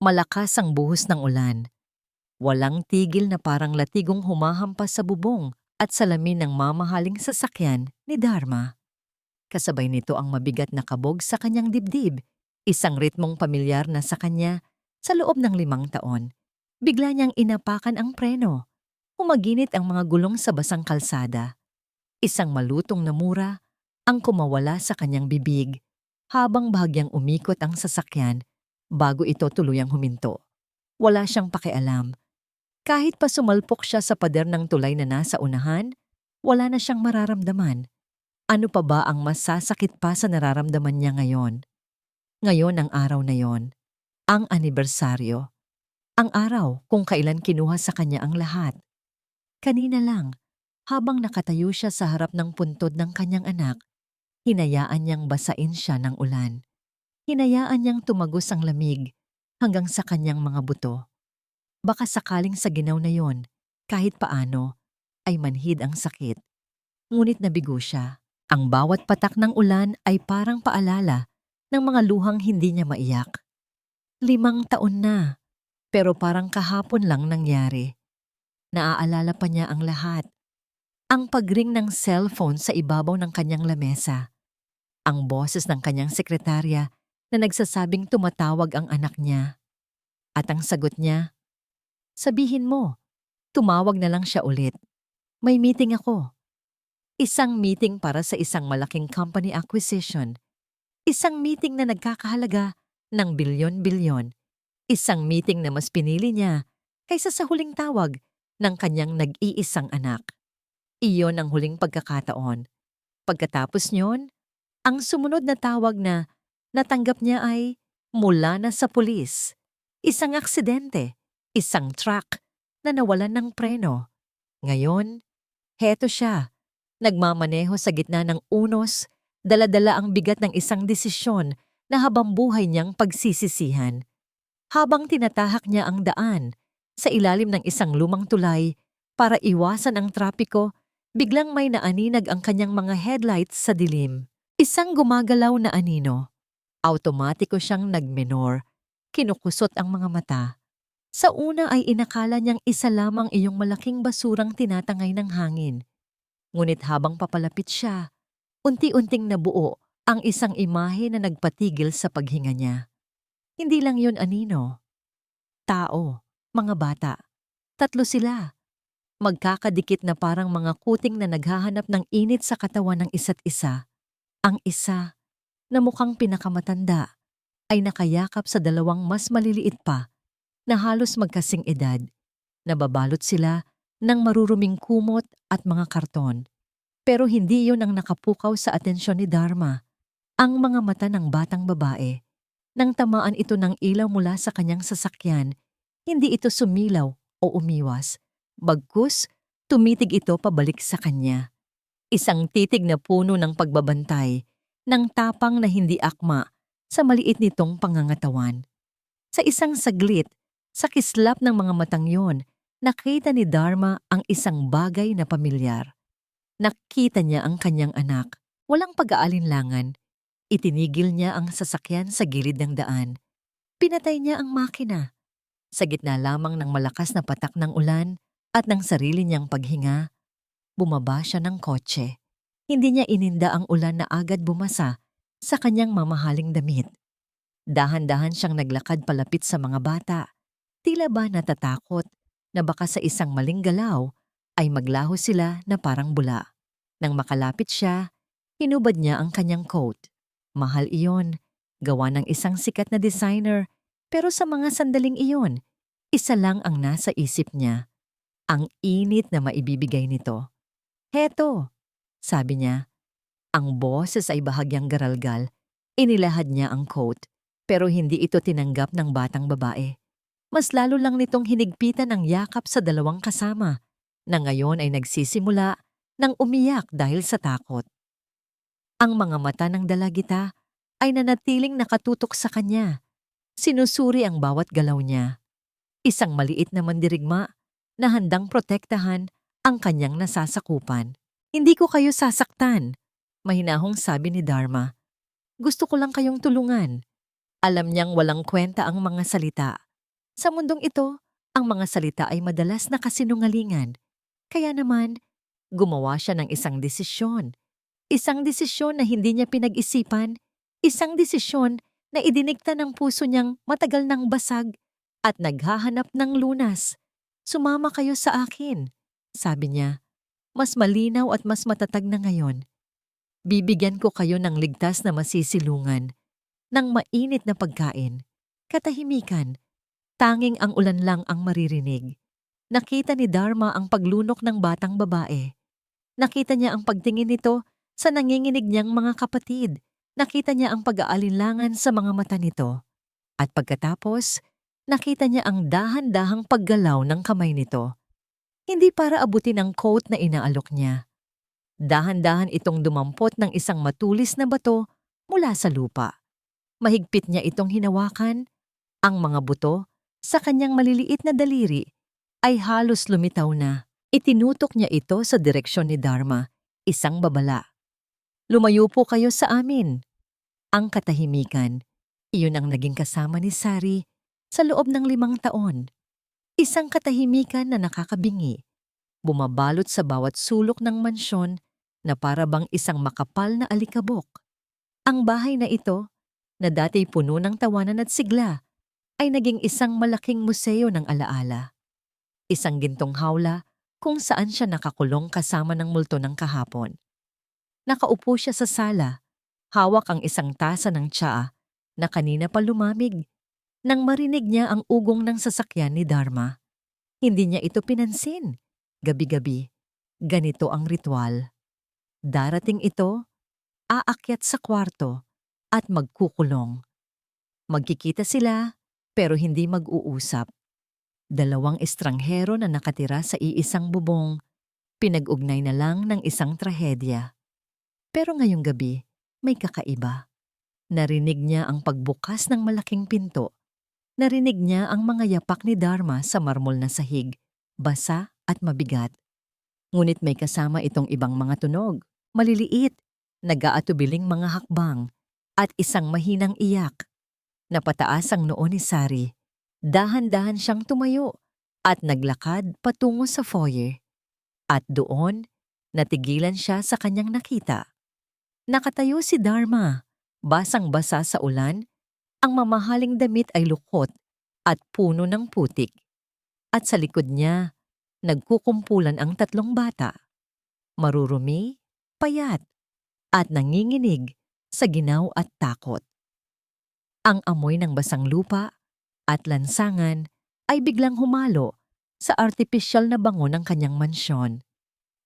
Malakas ang buhos ng ulan. Walang tigil na parang latigong humahampas sa bubong at salamin ng mamahaling sasakyan ni Dharma. Kasabay nito ang mabigat na kabog sa kanyang dibdib, isang ritmong pamilyar na sa kanya sa loob ng 5 taon. Bigla niyang inapakan ang preno. Umaginit ang mga gulong sa basang kalsada. Isang malutong na mura ang kumawala sa kanyang bibig habang bahagyang umikot ang sasakyan bago ito tuluyang huminto. Wala siyang pakialam. Kahit pa sumalpok siya sa pader ng tulay na nasa unahan, wala na siyang mararamdaman. Ano pa ba ang masasakit pa sa nararamdaman niya ngayon? Ngayon ang araw na yon, ang anibersaryo. Ang araw kung kailan kinuha sa kanya ang lahat. Kanina lang, habang nakatayo siya sa harap ng puntod ng kanyang anak, hinayaan niyang basain siya ng ulan. Hinayaan niyang tumagos ang lamig hanggang sa kanyang mga buto. Baka sakaling sa ginaw na yon, kahit paano, ay manhid ang sakit. Ngunit nabigo siya. Ang bawat patak ng ulan ay parang paalala ng mga luhang hindi niya maiyak. 5 taon na, pero parang kahapon lang nangyari. Naaalala pa niya ang lahat. Ang pagring ng cellphone sa ibabaw ng kanyang lamesa. Ang boses ng kanyang sekretarya na nagsasabing tumatawag ang anak niya. At ang sagot niya, "Sabihin mo, tumawag na lang siya ulit. May meeting ako." Isang meeting para sa isang malaking company acquisition. Isang meeting na nagkakahalaga ng bilyon-bilyon. Isang meeting na mas pinili niya kaysa sa huling tawag ng kanyang nag-iisang anak. Iyon ang huling pagkakataon. Pagkatapos niyon, ang sumunod na tawag na natanggap niya ay mula na sa pulis. Isang aksidente, isang truck na nawalan ng preno. Ngayon, heto siya. Nagmamaneho sa gitna ng unos, dala-dala ang bigat ng isang desisyon na habang buhay niyang pagsisisihan. Habang tinatahak niya ang daan sa ilalim ng isang lumang tulay para iwasan ang trapiko, biglang may naaninag ang kanyang mga headlights sa dilim. Isang gumagalaw na anino. Automatiko siyang nagmenor. Kinukusot ang mga mata. Sa una ay inakala niyang isa lamang iyong malaking basurang tinatangay ng hangin. Ngunit habang papalapit siya, unti-unting nabuo ang isang imahe na nagpatigil sa paghinga niya. Hindi lang yun anino. Tao, mga bata. 3 sila. Magkakadikit na parang mga kuting na naghahanap ng init sa katawan ng isa't isa. Ang isa, na mukhang pinakamatanda, ay nakayakap sa 2 mas maliliit pa na halos magkasing edad. Nababalot sila ng maruruming kumot at mga karton. Pero hindi yun ang nakapukaw sa atensyon ni Dharma. Ang mga mata ng batang babae. Nang tamaan ito ng ilaw mula sa kanyang sasakyan, hindi ito sumilaw o umiwas. Bagkus, tumitig ito pabalik sa kanya. Isang titig na puno ng pagbabantay, ng tapang na hindi akma sa maliit nitong pangangatawan. Sa isang saglit, sa kislap ng mga matang yon, nakita ni Dharma ang isang bagay na pamilyar. Nakita niya ang kanyang anak. Walang pag-aalinlangan. Itinigil niya ang sasakyan sa gilid ng daan. Pinatay niya ang makina. Sa gitna lamang ng malakas na patak ng ulan at ng sarili niyang paghinga, bumaba siya ng kotse. Hindi niya ininda ang ulan na agad bumasa sa kanyang mamahaling damit. Dahan-dahan siyang naglakad palapit sa mga bata. Tila ba natatakot na baka sa isang maling galaw ay maglaho sila na parang bula. Nang makalapit siya, hinubad niya ang kanyang coat. Mahal iyon, gawa ng isang sikat na designer, pero sa mga sandaling iyon, isa lang ang nasa isip niya. Ang init na maibibigay nito. "Heto," sabi niya. Ang boses ay bahagyang garalgal. Inilahad niya ang coat, pero hindi ito tinanggap ng batang babae. Mas lalo lang nitong hinigpitan ang yakap sa 2 kasama, na ngayon ay nagsisimula ng umiyak dahil sa takot. Ang mga mata ng dalagita ay nanatiling nakatutok sa kanya. Sinusuri ang bawat galaw niya. Isang maliit na mandirigma na handang protektahan ang kanyang nasasakupan. "Hindi ko kayo sasaktan," mahinahong sabi ni Dharma. "Gusto ko lang kayong tulungan." Alam niyang walang kwenta ang mga salita. Sa mundong ito, ang mga salita ay madalas na kasinungalingan. Kaya naman, gumawa siya ng isang desisyon. Isang desisyon na hindi niya pinag-isipan, isang desisyon na idinikta ng puso niyang matagal nang basag at naghahanap ng lunas. Sumama kayo sa akin, sabi niya. Mas malinaw at mas matatag na ngayon. Bibigyan ko kayo ng ligtas na masisilungan, ng mainit na pagkain, katahimikan, tanging ang ulan lang ang maririnig. Nakita ni Dharma ang paglunok ng batang babae. Nakita niya ang pagtingin nito sa nanginginig niyang mga kapatid. Nakita niya ang pag-aalinlangan sa mga mata nito. At pagkatapos, nakita niya ang dahan-dahang paggalaw ng kamay nito. Hindi para abutin ang coat na inaalok niya. Dahan-dahan itong dumampot ng isang matulis na bato mula sa lupa. Mahigpit niya itong hinawakan. Ang mga buto sa kanyang maliliit na daliri ay halos lumitaw na. Itinutok niya ito sa direksyon ni Dharma, isang babala. Lumayo po kayo sa amin. Ang katahimikan, iyon ang naging kasama ni Sari sa loob ng 5 taon. Isang katahimikan na nakakabingi, bumabalot sa bawat sulok ng mansyon na para bang isang makapal na alikabok. Ang bahay na ito, na dati puno ng tawanan at sigla, ay naging isang malaking museo ng alaala. Isang gintong hawla kung saan siya nakakulong kasama ng multo ng kahapon. Nakaupo siya sa sala, hawak ang isang tasa ng tsaa na kanina pa lumamig. Nang marinig niya ang ugong ng sasakyan ni Dharma, hindi niya ito pinansin. Gabi-gabi, ganito ang ritual. Darating ito, aakyat sa kwarto at magkukulong. Magkikita sila pero hindi mag-uusap. 2 estranghero na nakatira sa iisang bubong, pinag-ugnay na lang ng isang trahedya. Pero ngayong gabi, may kakaiba. Narinig niya ang pagbukas ng malaking pinto. Narinig niya ang mga yapak ni Dharma sa marmol na sahig, basa at mabigat. Ngunit may kasama itong ibang mga tunog, maliliit, nag-aatubiling mga hakbang, at isang mahinang iyak. Napataas ang noo ni Sari. Dahan-dahan siyang tumayo at naglakad patungo sa foyer. At doon, natigilan siya sa kanyang nakita. Nakatayo si Dharma, basang-basa sa ulan, ang mamahaling damit ay lukot at puno ng putik. At sa likod niya, nagkukumpulan ang 3 bata. Marurumi, payat, at nanginginig sa ginaw at takot. Ang amoy ng basang lupa at lansangan ay biglang humalo sa artipisyal na bango ng kanyang mansyon.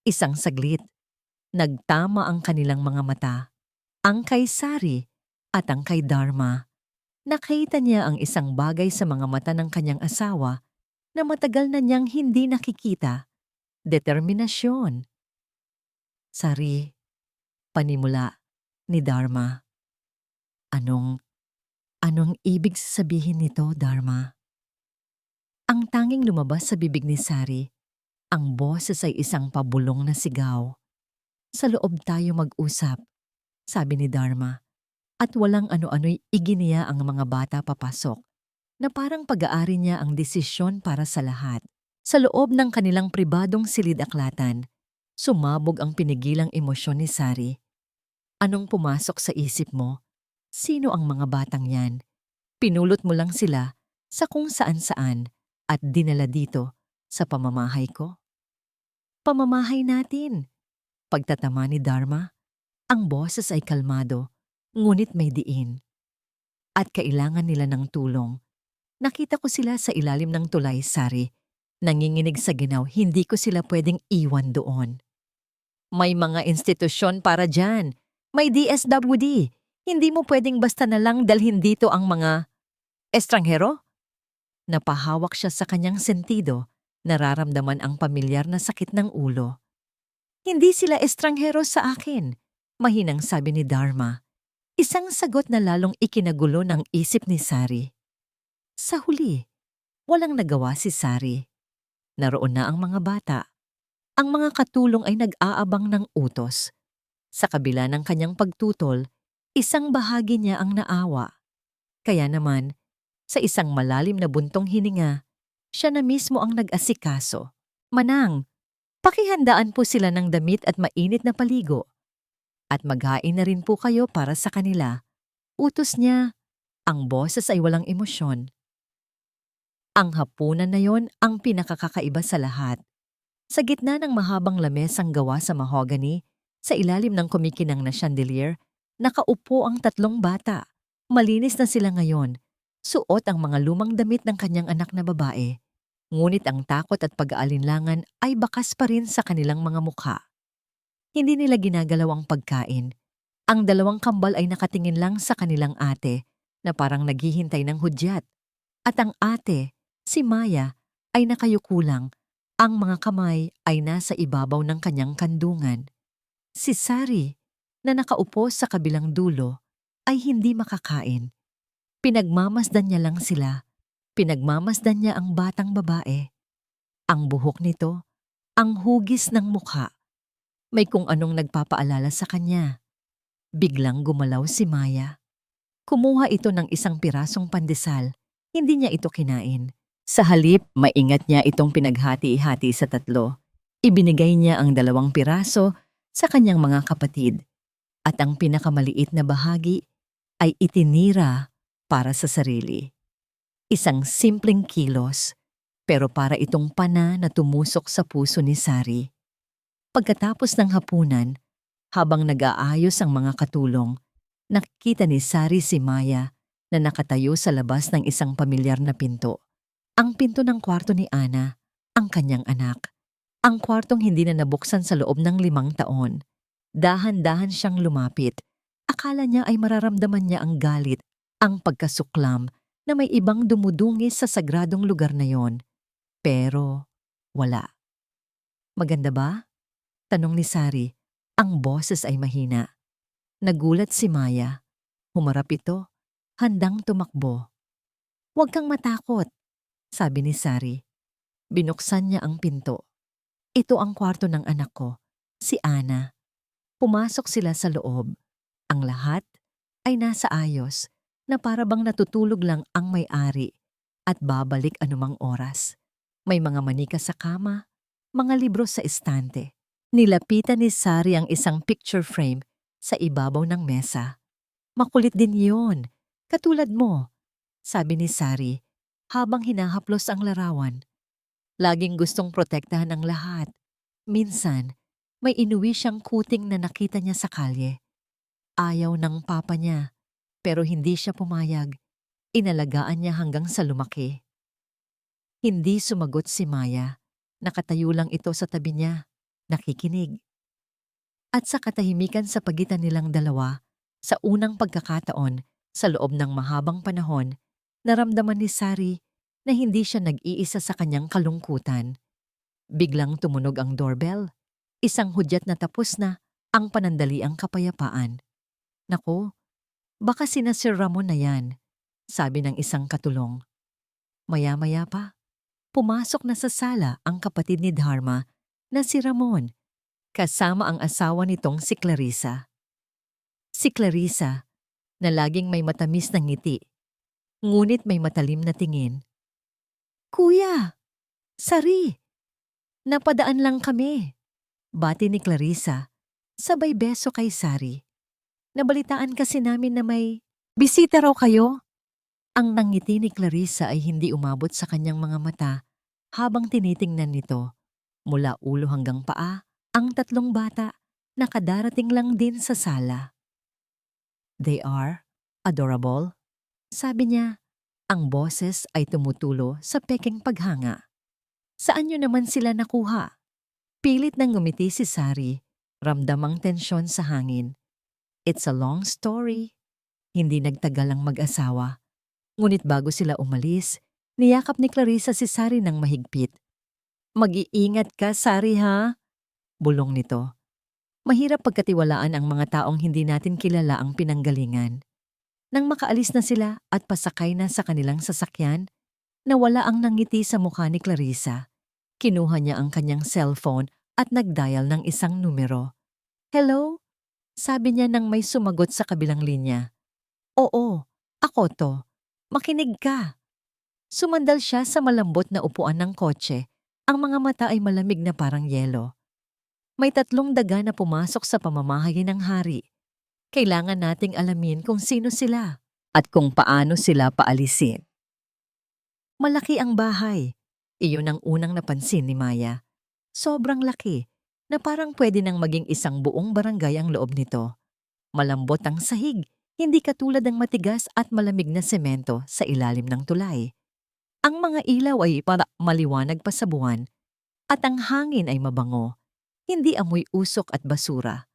Isang saglit, nagtama ang kanilang mga mata, ang kay Sari at ang kay Dharma. Nakita niya ang isang bagay sa mga mata ng kanyang asawa na matagal na niyang hindi nakikita. Determinasyon. Sari, panimula ni Dharma. Anong ibig sabihin nito, Dharma? Ang tanging lumabas sa bibig ni Sari, ang boses ay isang pabulong na sigaw. Sa loob tayo mag-usap, sabi ni Dharma, at walang ano-ano'y iginiya ang mga bata papasok, na parang pag-aari niya ang desisyon para sa lahat. Sa loob ng kanilang pribadong silid-aklatan, sumabog ang pinigilang emosyon ni Sari. Anong pumasok sa isip mo? Sino ang mga batang yan? Pinulot mo lang sila sa kung saan-saan at dinala dito sa pamamahay ko? Pamamahay natin. Pagtatama ni Dharma, ang boses ay kalmado, ngunit may diin. At kailangan nila ng tulong. Nakita ko sila sa ilalim ng tulay, Sari. Nanginginig sa ginaw, hindi ko sila pwedeng iwan doon. May mga institusyon para dyan. May DSWD. Hindi mo pwedeng basta na lang dalhin dito ang mga estranghero? Napahawak siya sa kanyang sentido, nararamdaman ang pamilyar na sakit ng ulo. Hindi sila estranghero sa akin, mahinang sabi ni Dharma. Isang sagot na lalong ikinagulo ng isip ni Sari. Sa huli, walang nagawa si Sari. Naroon na ang mga bata. Ang mga katulong ay nag-aabang ng utos. Sa kabila ng kanyang pagtutol, isang bahagi niya ang naawa. Kaya naman, Sa isang malalim na buntong hininga, siya na mismo ang nag-asikaso. Manang, pakihandaan po sila ng damit at mainit na paligo. At maghain na rin po kayo para sa kanila. Utos niya. Ang boses ay walang emosyon. Ang hapunan na yon ang pinakakakaiba sa lahat. Sa gitna ng mahabang lamesang gawa sa mahogany, sa ilalim ng kumikinang na chandelier, nakaupo ang tatlong bata. Malinis na sila ngayon. Suot ang mga lumang damit ng kanyang anak na babae. Ngunit ang takot at pag-aalinlangan ay bakas pa rin sa kanilang mga mukha. Hindi nila ginagalaw ang pagkain. Ang dalawang kambal ay nakatingin lang sa kanilang ate na parang naghihintay ng hudyat. At ang ate, si Maya, ay nakayuko lang. Ang mga kamay ay nasa ibabaw ng kanyang kandungan. Si Sari, na nakaupo sa kabilang dulo, ay hindi makakain. Pinagmamasdan niya lang sila. Pinagmamasdan niya ang batang babae. Ang buhok nito, ang hugis ng mukha. May kung anong nagpapaalala sa kanya. Biglang gumalaw si Maya. Kumuha ito ng isang pirasong pandesal. Hindi niya ito kinain. Sa halip, maingat niya itong pinaghati-hati sa tatlo. Ibinigay niya ang 2 piraso sa kanyang mga kapatid. At ang pinakamaliit na bahagi ay itinira para sa sarili. Isang simpleng kilos, pero para itong pana na tumusok sa puso ni Sari. Pagkatapos ng hapunan, habang nag-aayos ang mga katulong, nakikita ni Sari si Maya na nakatayo sa labas ng isang pamilyar na pinto. Ang pinto ng kwarto ni Ana, ang kanyang anak. Ang kwartong hindi na nabuksan sa loob ng 5 taon. Dahan-dahan siyang lumapit. Akala niya ay mararamdaman niya ang galit, ang pagkasuklam na may ibang dumudungis sa sagradong lugar na yon. Pero wala. Maganda ba? Tanong ni Sari. Ang boses ay mahina. Nagulat si Maya. Humarap ito, handang tumakbo. "Huwag kang matakot," sabi ni Sari. Binuksan niya ang pinto. Ito ang kwarto ng anak ko, si Ana. Pumasok sila sa loob. Ang lahat ay nasa ayos na para bang natutulog lang ang may-ari at babalik anumang oras. May mga manika sa kama, mga libro sa estante. Nilapitan ni Sari ang isang picture frame sa ibabaw ng mesa. "Makulit din yon, katulad mo," sabi ni Sari habang hinahaplos ang larawan. Laging gustong protektahan ang lahat. Minsan, may inuwi siyang kuting na nakita niya sa kalye. Ayaw ng papa niya, pero hindi siya pumayag. Inalagaan niya hanggang sa lumaki. Hindi sumagot si Maya. Nakatayo lang ito sa tabi niya, nakikinig. At sa katahimikan sa pagitan nilang dalawa, sa unang pagkakataon, sa loob ng mahabang panahon, naramdaman ni Sari na hindi siya nag-iisa sa kanyang kalungkutan. Biglang tumunog ang doorbell. Isang hudyat na tapos na ang panandaliang kapayapaan. "Naku, baka sina Sir Ramon na yan," sabi ng isang katulong. Maya-maya pa, pumasok na sa sala ang kapatid ni Dharma na si Ramon, kasama ang asawa nitong si Clarissa. Si Clarissa, na laging may matamis na ngiti, ngunit may matalim na tingin. "Kuya! Sari! Napadaan lang kami," bati ni Clarissa, sabay beso kay Sari. "Nabalitaan kasi namin na may bisita raw kayo." Ang nangiti ni Clarissa ay hindi umabot sa kanyang mga mata habang tinitingnan nito. Mula ulo hanggang paa, ang 3 bata nakadarating lang din sa sala. "They are adorable," sabi niya. Ang boses ay tumutulo sa peking paghanga. "Saan niyo naman sila nakuha?" Pilit nang ngumiti si Sari, ramdam ang tensyon sa hangin. It's a long story. Hindi nagtagal ang mag-asawa. Ngunit bago sila umalis, niyakap ni Clarissa si Sari ng mahigpit. "Mag-iingat ka, Sari, ha?" bulong nito. Mahirap pagkatiwalaan ang mga taong hindi natin kilala ang pinanggalingan. Nang makaalis na sila at pasakay na sa kanilang sasakyan, nawala ang nangiti sa mukha ni Clarissa. Kinuha niya ang kanyang cellphone at nagdial ng isang numero. "Hello?" sabi niya nang may sumagot sa kabilang linya. "Oo, ako to. Makinig ka. Sumandal siya sa malambot na upuan ng kotse. Ang mga mata ay malamig na parang yelo. May 3 daga na pumasok sa pamamahay ng hari. Kailangan nating alamin kung sino sila at kung paano sila paalisin. Malaki ang bahay. Iyon ang unang napansin ni Maya. Sobrang laki na parang pwede nang maging isang buong barangay ang loob nito. Malambot ang sahig, hindi katulad ng matigas at malamig na semento sa ilalim ng tulay. Ang mga ilaw ay para maliwanag pa sa buwan at ang hangin ay mabango. Hindi amoy usok at basura,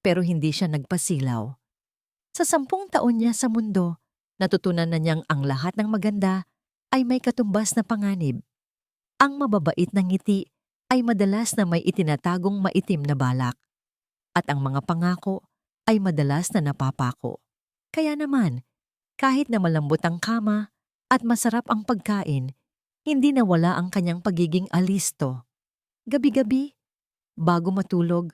pero hindi siya nagpasilaw. Sa 10 taon niya sa mundo, natutunan na niyang ang lahat ng maganda ay may katumbas na panganib. Ang mababait na ngiti ay madalas na may itinatagong maitim na balak. At ang mga pangako ay madalas na napapako. Kaya naman, kahit na malambot ang kama at masarap ang pagkain, hindi nawala ang kanyang pagiging alisto. Gabi-gabi, bago matulog,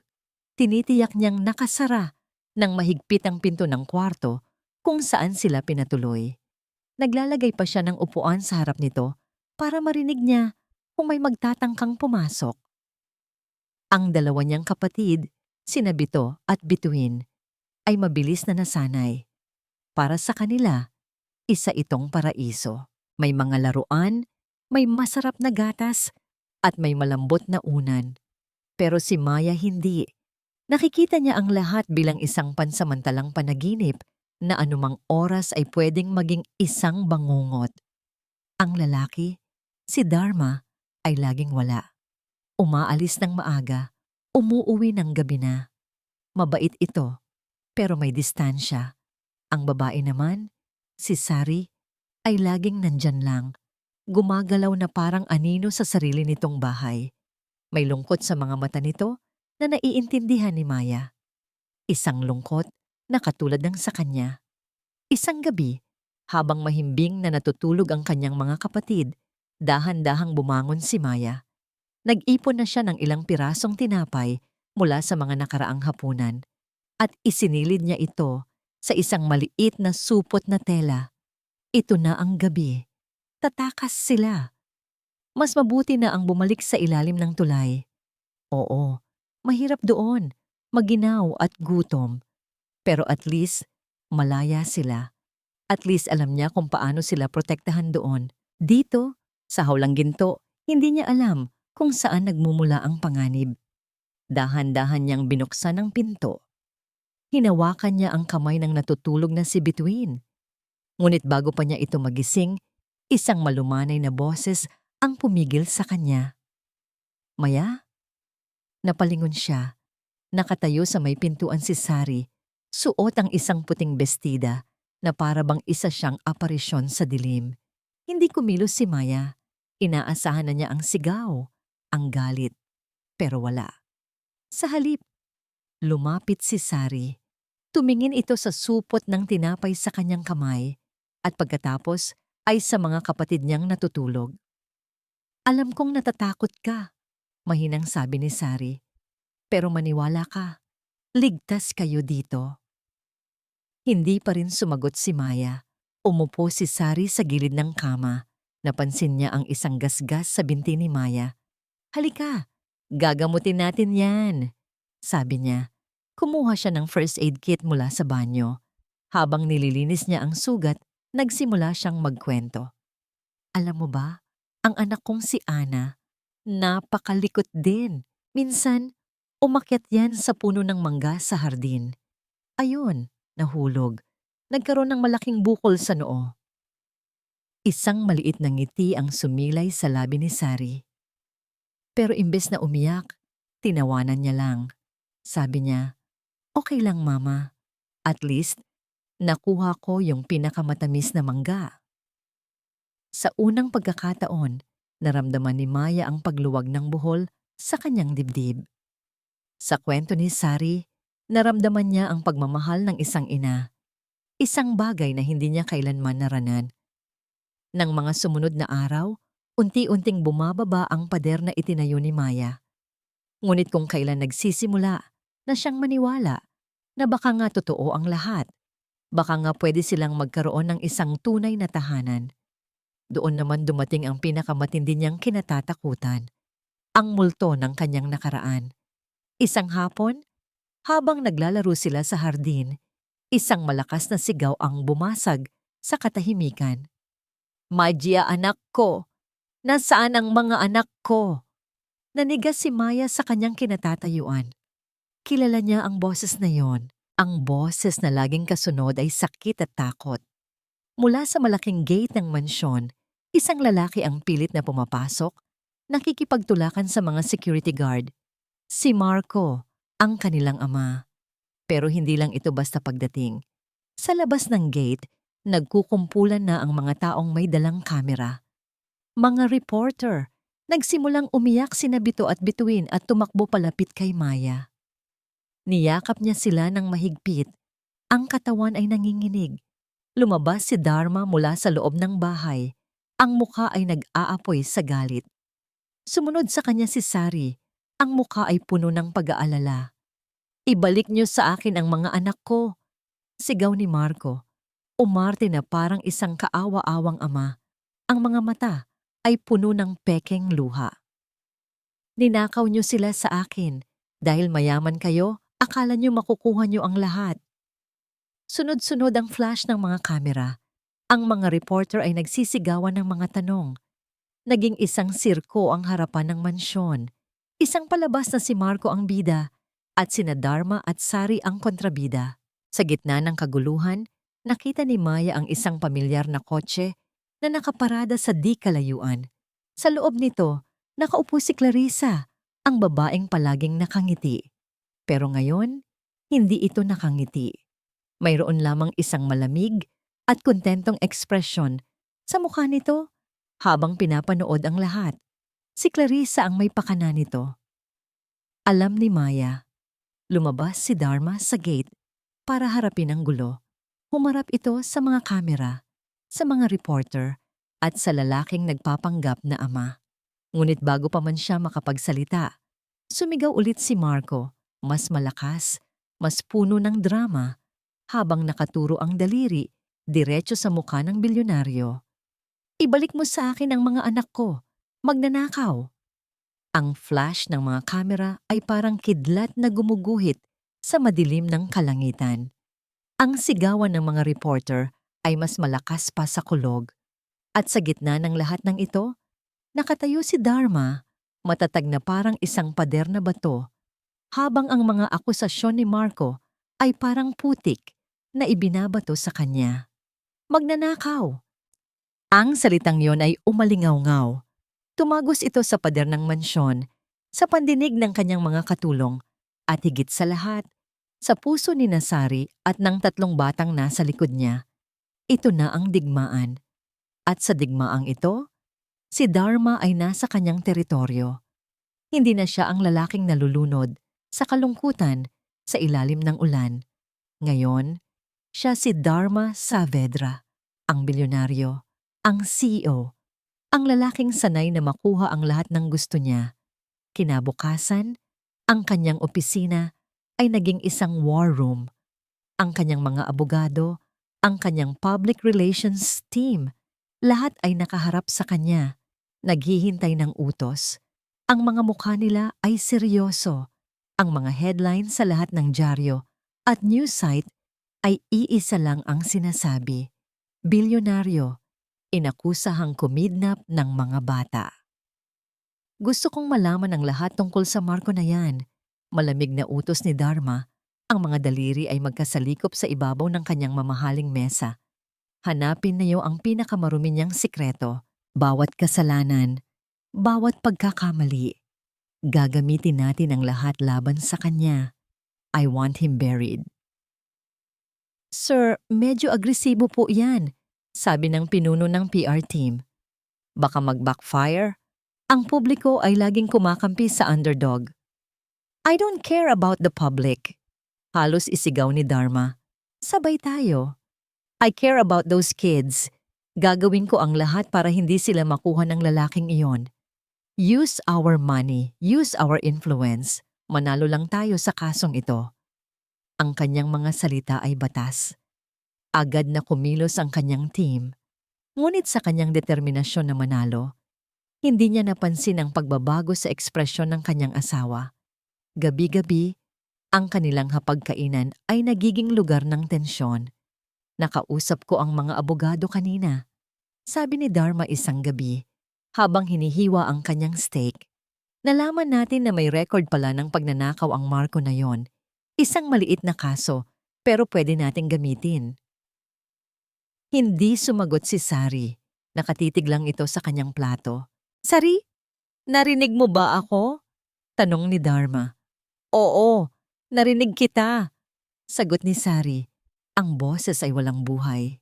tinitiyak niyang nakasara ng mahigpit ang pinto ng kwarto kung saan sila pinatuloy. Naglalagay pa siya ng upuan sa harap nito para marinig niya kung may magtatangkang pumasok. Ang dalawa niyang kapatid, sina Bito at Bituin, ay mabilis na nasanay. Para sa kanila, isa itong paraiso. May mga laruan, may masarap na gatas, at may malambot na unan. Pero si Maya hindi. Nakikita niya ang lahat bilang isang pansamantalang panaginip na anumang oras ay pwedeng maging isang bangungot. Ang lalaki, si Dharma, ay laging wala. Umaalis ng maaga, umuuwi ng gabi na. Mabait ito, pero may distansya. Ang babae naman, si Sari, ay laging nandyan lang. Gumagalaw na parang anino sa sarili nitong bahay. May lungkot sa mga mata nito na naiintindihan ni Maya. Isang lungkot na katulad ng sa kanya. Isang gabi, habang mahimbing na natutulog ang kanyang mga kapatid, dahan-dahang bumangon si Maya. Nag-ipon na siya ng ilang pirasong tinapay mula sa mga nakaraang hapunan at isinilid niya ito sa isang maliit na supot na tela. Ito na ang gabi. Tatakas sila. Mas mabuti na ang bumalik sa ilalim ng tulay. Oo, mahirap doon, maginaw at gutom. Pero at least, malaya sila. At least alam niya kung paano sila protektahan doon. Dito, sa Hawlang Ginto, hindi niya alam kung saan nagmumula ang panganib. Dahan-dahan niyang binuksan ang pinto. Hinawakan niya ang kamay ng natutulog na si Bituin. Ngunit bago pa niya ito magising, isang malumanay na boses ang pumigil sa kanya. Maya? Napalingon siya. Nakatayo sa may pintuan si Sari, suot ang isang puting bestida na para bang isa siyang aparisyon sa dilim. Hindi kumilos si Maya. Inaasahan na niya ang sigaw, ang galit, pero wala. Sa halip, lumapit si Sari. Tumingin ito sa supot ng tinapay sa kanyang kamay at pagkatapos ay sa mga kapatid niyang natutulog. Alam kong natatakot ka, mahinang sabi ni Sari. Pero maniwala ka, ligtas kayo dito. Hindi pa rin sumagot si Maya. Umupo si Sari sa gilid ng kama. Napansin niya ang isang gasgas sa binti ni Maya. Halika, gagamutin natin yan, sabi niya. Kumuha siya ng first aid kit mula sa banyo. Habang nililinis niya ang sugat, nagsimula siyang magkwento. Alam mo ba, ang anak kong si Ana, napakalikot din. Minsan, umakyat yan sa puno ng mangga sa hardin. Ayun, nahulog. Nagkaroon ng malaking bukol sa noo. Isang maliit na ngiti ang sumilay sa labi ni Sari. Pero imbes na umiyak, tinawanan niya lang. Sabi niya, okay lang mama. At least, nakuha ko yung pinakamatamis na mangga. Sa unang pagkakataon, naramdaman ni Maya ang pagluwag ng buhol sa kanyang dibdib. Sa kwento ni Sari, naramdaman niya ang pagmamahal ng isang ina. Isang bagay na hindi niya kailanman naranan. Nang mga sumunod na araw, unti-unting bumababa ang pader na itinayo ni Maya. Ngunit kung kailan nagsisimula na siyang maniwala na baka nga totoo ang lahat, Baka nga pwede silang magkaroon ng isang tunay na tahanan. Doon naman dumating ang pinakamatindi niyang kinatatakutan, ang multo ng kanyang nakaraan. Isang hapon, habang naglalaro sila sa hardin, isang malakas na sigaw ang bumasag sa katahimikan. Maya, anak ko! Nasaan ang mga anak ko? Nanigas si Maya sa kanyang kinatatayuan. Kilala niya ang boses na yon. Ang boses na laging kasunod ay sakit at takot. Mula sa malaking gate ng mansyon, isang lalaki ang pilit na pumapasok, nakikipagtulakan sa mga security guard. Si Marco, ang kanilang ama. Pero hindi lang ito basta pagdating. Sa labas ng gate, nagkukumpulan na ang mga taong may dalang kamera. Mga reporter, nagsimulang umiyak sina Bito at Bituin at tumakbo palapit kay Maya. Niyakap niya sila ng mahigpit. Ang katawan ay nanginginig. Lumabas si Dharma mula sa loob ng bahay. Ang mukha ay nag-aapoy sa galit. Sumunod sa kanya si Sari. Ang mukha ay puno ng pag-aalala. Ibalik niyo sa akin ang mga anak ko, sigaw ni Marco. Umarte na parang isang kaawa-awang ama. Ang mga mata ay puno ng pekeng luha. Ninakaw niyo sila sa akin. Dahil mayaman kayo, akala niyo makukuha niyo ang lahat. Sunod-sunod ang flash ng mga kamera. Ang mga reporter ay nagsisigawan ng mga tanong. Naging isang sirko ang harapan ng mansyon. Isang palabas na si Marco ang bida at sina Dharma at Sari ang kontrabida. Sa gitna ng kaguluhan, nakita ni Maya ang isang pamilyar na kotse na nakaparada sa di kalayuan. Sa loob nito, nakaupo si Clarissa, ang babaeng palaging nakangiti. Pero ngayon, hindi ito nakangiti. Mayroon lamang isang malamig at kontentong ekspresyon sa mukha nito habang pinapanood ang lahat. Si Clarissa ang may pakana nito. Alam ni Maya. Lumabas si Dharma sa gate para harapin ang gulo. Humarap ito sa mga kamera, sa mga reporter, at sa lalaking nagpapanggap na ama. Ngunit bago pa man siya makapagsalita, sumigaw ulit si Marco, mas malakas, mas puno ng drama, habang nakaturo ang daliri diretso sa mukha ng bilyonaryo. Ibalik mo sa akin ang mga anak ko, magnanakaw. Ang flash ng mga kamera ay parang kidlat na gumuguhit sa madilim ng kalangitan. Ang sigawan ng mga reporter ay mas malakas pa sa kulog. At sa gitna ng lahat ng ito, nakatayo si Dharma, matatag na parang isang pader na bato, habang ang mga akusasyon ni Marco ay parang putik na ibinabato sa kanya. Magnanakaw! Ang salitang yon ay umalingaw-ngaw. Tumagos ito sa pader ng mansyon, sa pandinig ng kanyang mga katulong, at higit sa lahat, sa puso ni Nasari at ng tatlong batang nasa likod niya. Ito na ang digmaan. At sa digmaang ito, si Dharma ay nasa kanyang teritoryo. Hindi na siya ang lalaking nalulunod sa kalungkutan sa ilalim ng ulan. Ngayon, siya si Dharma Saavedra, ang bilyonaryo, ang CEO, ang lalaking sanay na makuha ang lahat ng gusto niya. Kinabukasan, ang kanyang opisina ay naging isang war room. Ang kanyang mga abogado, ang kanyang public relations team, lahat ay nakaharap sa kanya, naghihintay ng utos. Ang mga mukha nila ay seryoso. Ang mga headline sa lahat ng dyaryo at news site ay iisa lang ang sinasabi. Bilyonaryo, inakusahang kumidnap ng mga bata. Gusto kong malaman ang lahat tungkol sa Marco na yan. Malamig na utos ni Dharma. Ang mga daliri ay magkasalikop sa ibabaw ng kanyang mamahaling mesa. Hanapin niyo ang pinakamarumi niyang sikreto. Bawat kasalanan, bawat pagkakamali. Gagamitin natin ang lahat laban sa kanya. I want him buried. Sir, medyo agresibo po yan, sabi ng pinuno ng PR team. Baka mag-backfire. Ang publiko ay laging kumakampi sa underdog. I don't care about the public. Halos isigaw ni Dharma. Sabay tayo. I care about those kids. Gagawin ko ang lahat para hindi sila makuha ng lalaking iyon. Use our money, use our influence. Manalo lang tayo sa kasong ito. Ang kanyang mga salita ay batas. Agad na kumilos ang kanyang team, ngunit sa kanyang determinasyon na manalo, hindi niya napansin ang pagbabago sa ekspresyon ng kanyang asawa. Gabi-gabi, ang kanilang hapagkainan ay nagiging lugar ng tensyon. Nakausap ko ang mga abogado kanina, sabi ni Dharma isang gabi, habang hinihiwa ang kanyang steak. Nalaman natin na may record pala ng pagnanakaw ang Marco na yon. Isang maliit na kaso, pero pwede nating gamitin. Hindi sumagot si Sari. Nakatitig lang ito sa kanyang plato. Sari, narinig mo ba ako? Tanong ni Dharma. Oo, narinig kita. Sagot ni Sari. Ang boses ay walang buhay.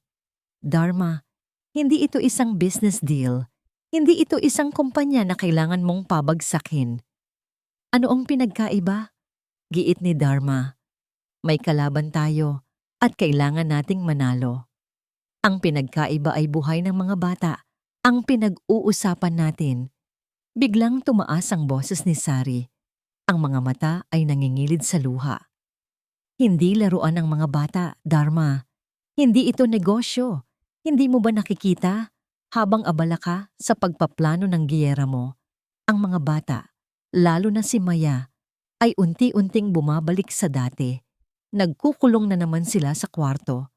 Dharma, hindi ito isang business deal. Hindi ito isang kumpanya na kailangan mong pabagsakin. Ano ang pinagkaiba? Giit ni Dharma. May kalaban tayo at kailangan nating manalo. Ang pinagkaiba ay buhay ng mga bata, ang pinag-uusapan natin. Biglang tumaas ang boses ni Sari. Ang mga mata ay nangingilid sa luha. Hindi laruan ng mga bata, Dharma. Hindi ito negosyo. Hindi mo ba nakikita? Habang abala ka sa pagpaplano ng giyera mo, ang mga bata, lalo na si Maya, ay unti-unting bumabalik sa dati. Nagkukulong na naman sila sa kwarto.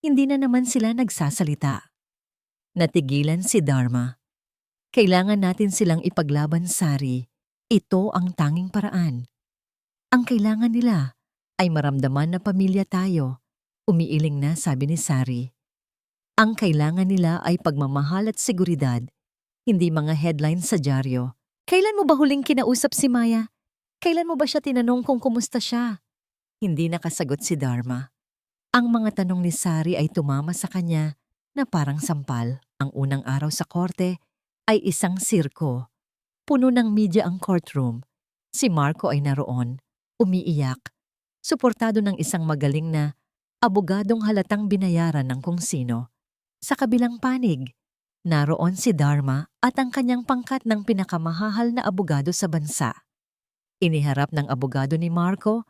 Hindi na naman sila nagsasalita. Natigilan si Dharma. Kailangan natin silang ipaglaban, Sari. Ito ang tanging paraan. Ang kailangan nila ay maramdaman na pamilya tayo. Umiiling na, sabi ni Sari. Ang kailangan nila ay pagmamahal at seguridad, hindi mga headlines sa dyaryo. Kailan mo ba huling kinausap si Maya? Kailan mo ba siya tinanong kung kumusta siya? Hindi nakasagot si Dharma. Ang mga tanong ni Sari ay tumama sa kanya na parang sampal. Ang unang araw sa korte ay isang sirko. Puno ng media ang courtroom. Si Marco ay naroon, umiiyak, suportado ng isang magaling na abogadong halatang binayaran ng kung sino. Sa kabilang panig, naroon si Dharma at ang kanyang pangkat ng pinakamahal na abogado sa bansa. Iniharap ng abogado ni Marco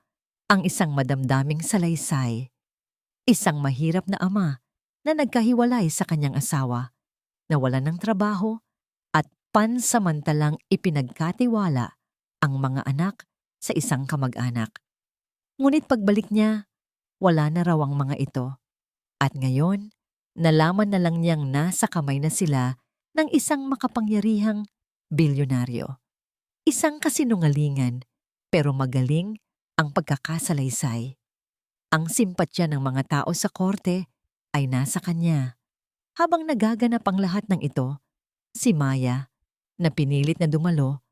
ang isang madamdaming salaysay. Isang mahirap na ama na nagkahiwalay sa kanyang asawa, nawalan ng trabaho at pansamantalang ipinagkatiwala ang mga anak sa isang kamag-anak. Ngunit pagbalik niya, wala na raw ang mga ito. At ngayon, nalaman na lang niyang nasa kamay na sila ng isang makapangyarihang bilyonaryo. Isang kasinungalingan, pero magaling ang pagkakasalaysay. Ang simpatya ng mga tao sa korte ay nasa kanya. Habang nagaganap ang lahat ng ito, si Maya, na pinilit na dumalo,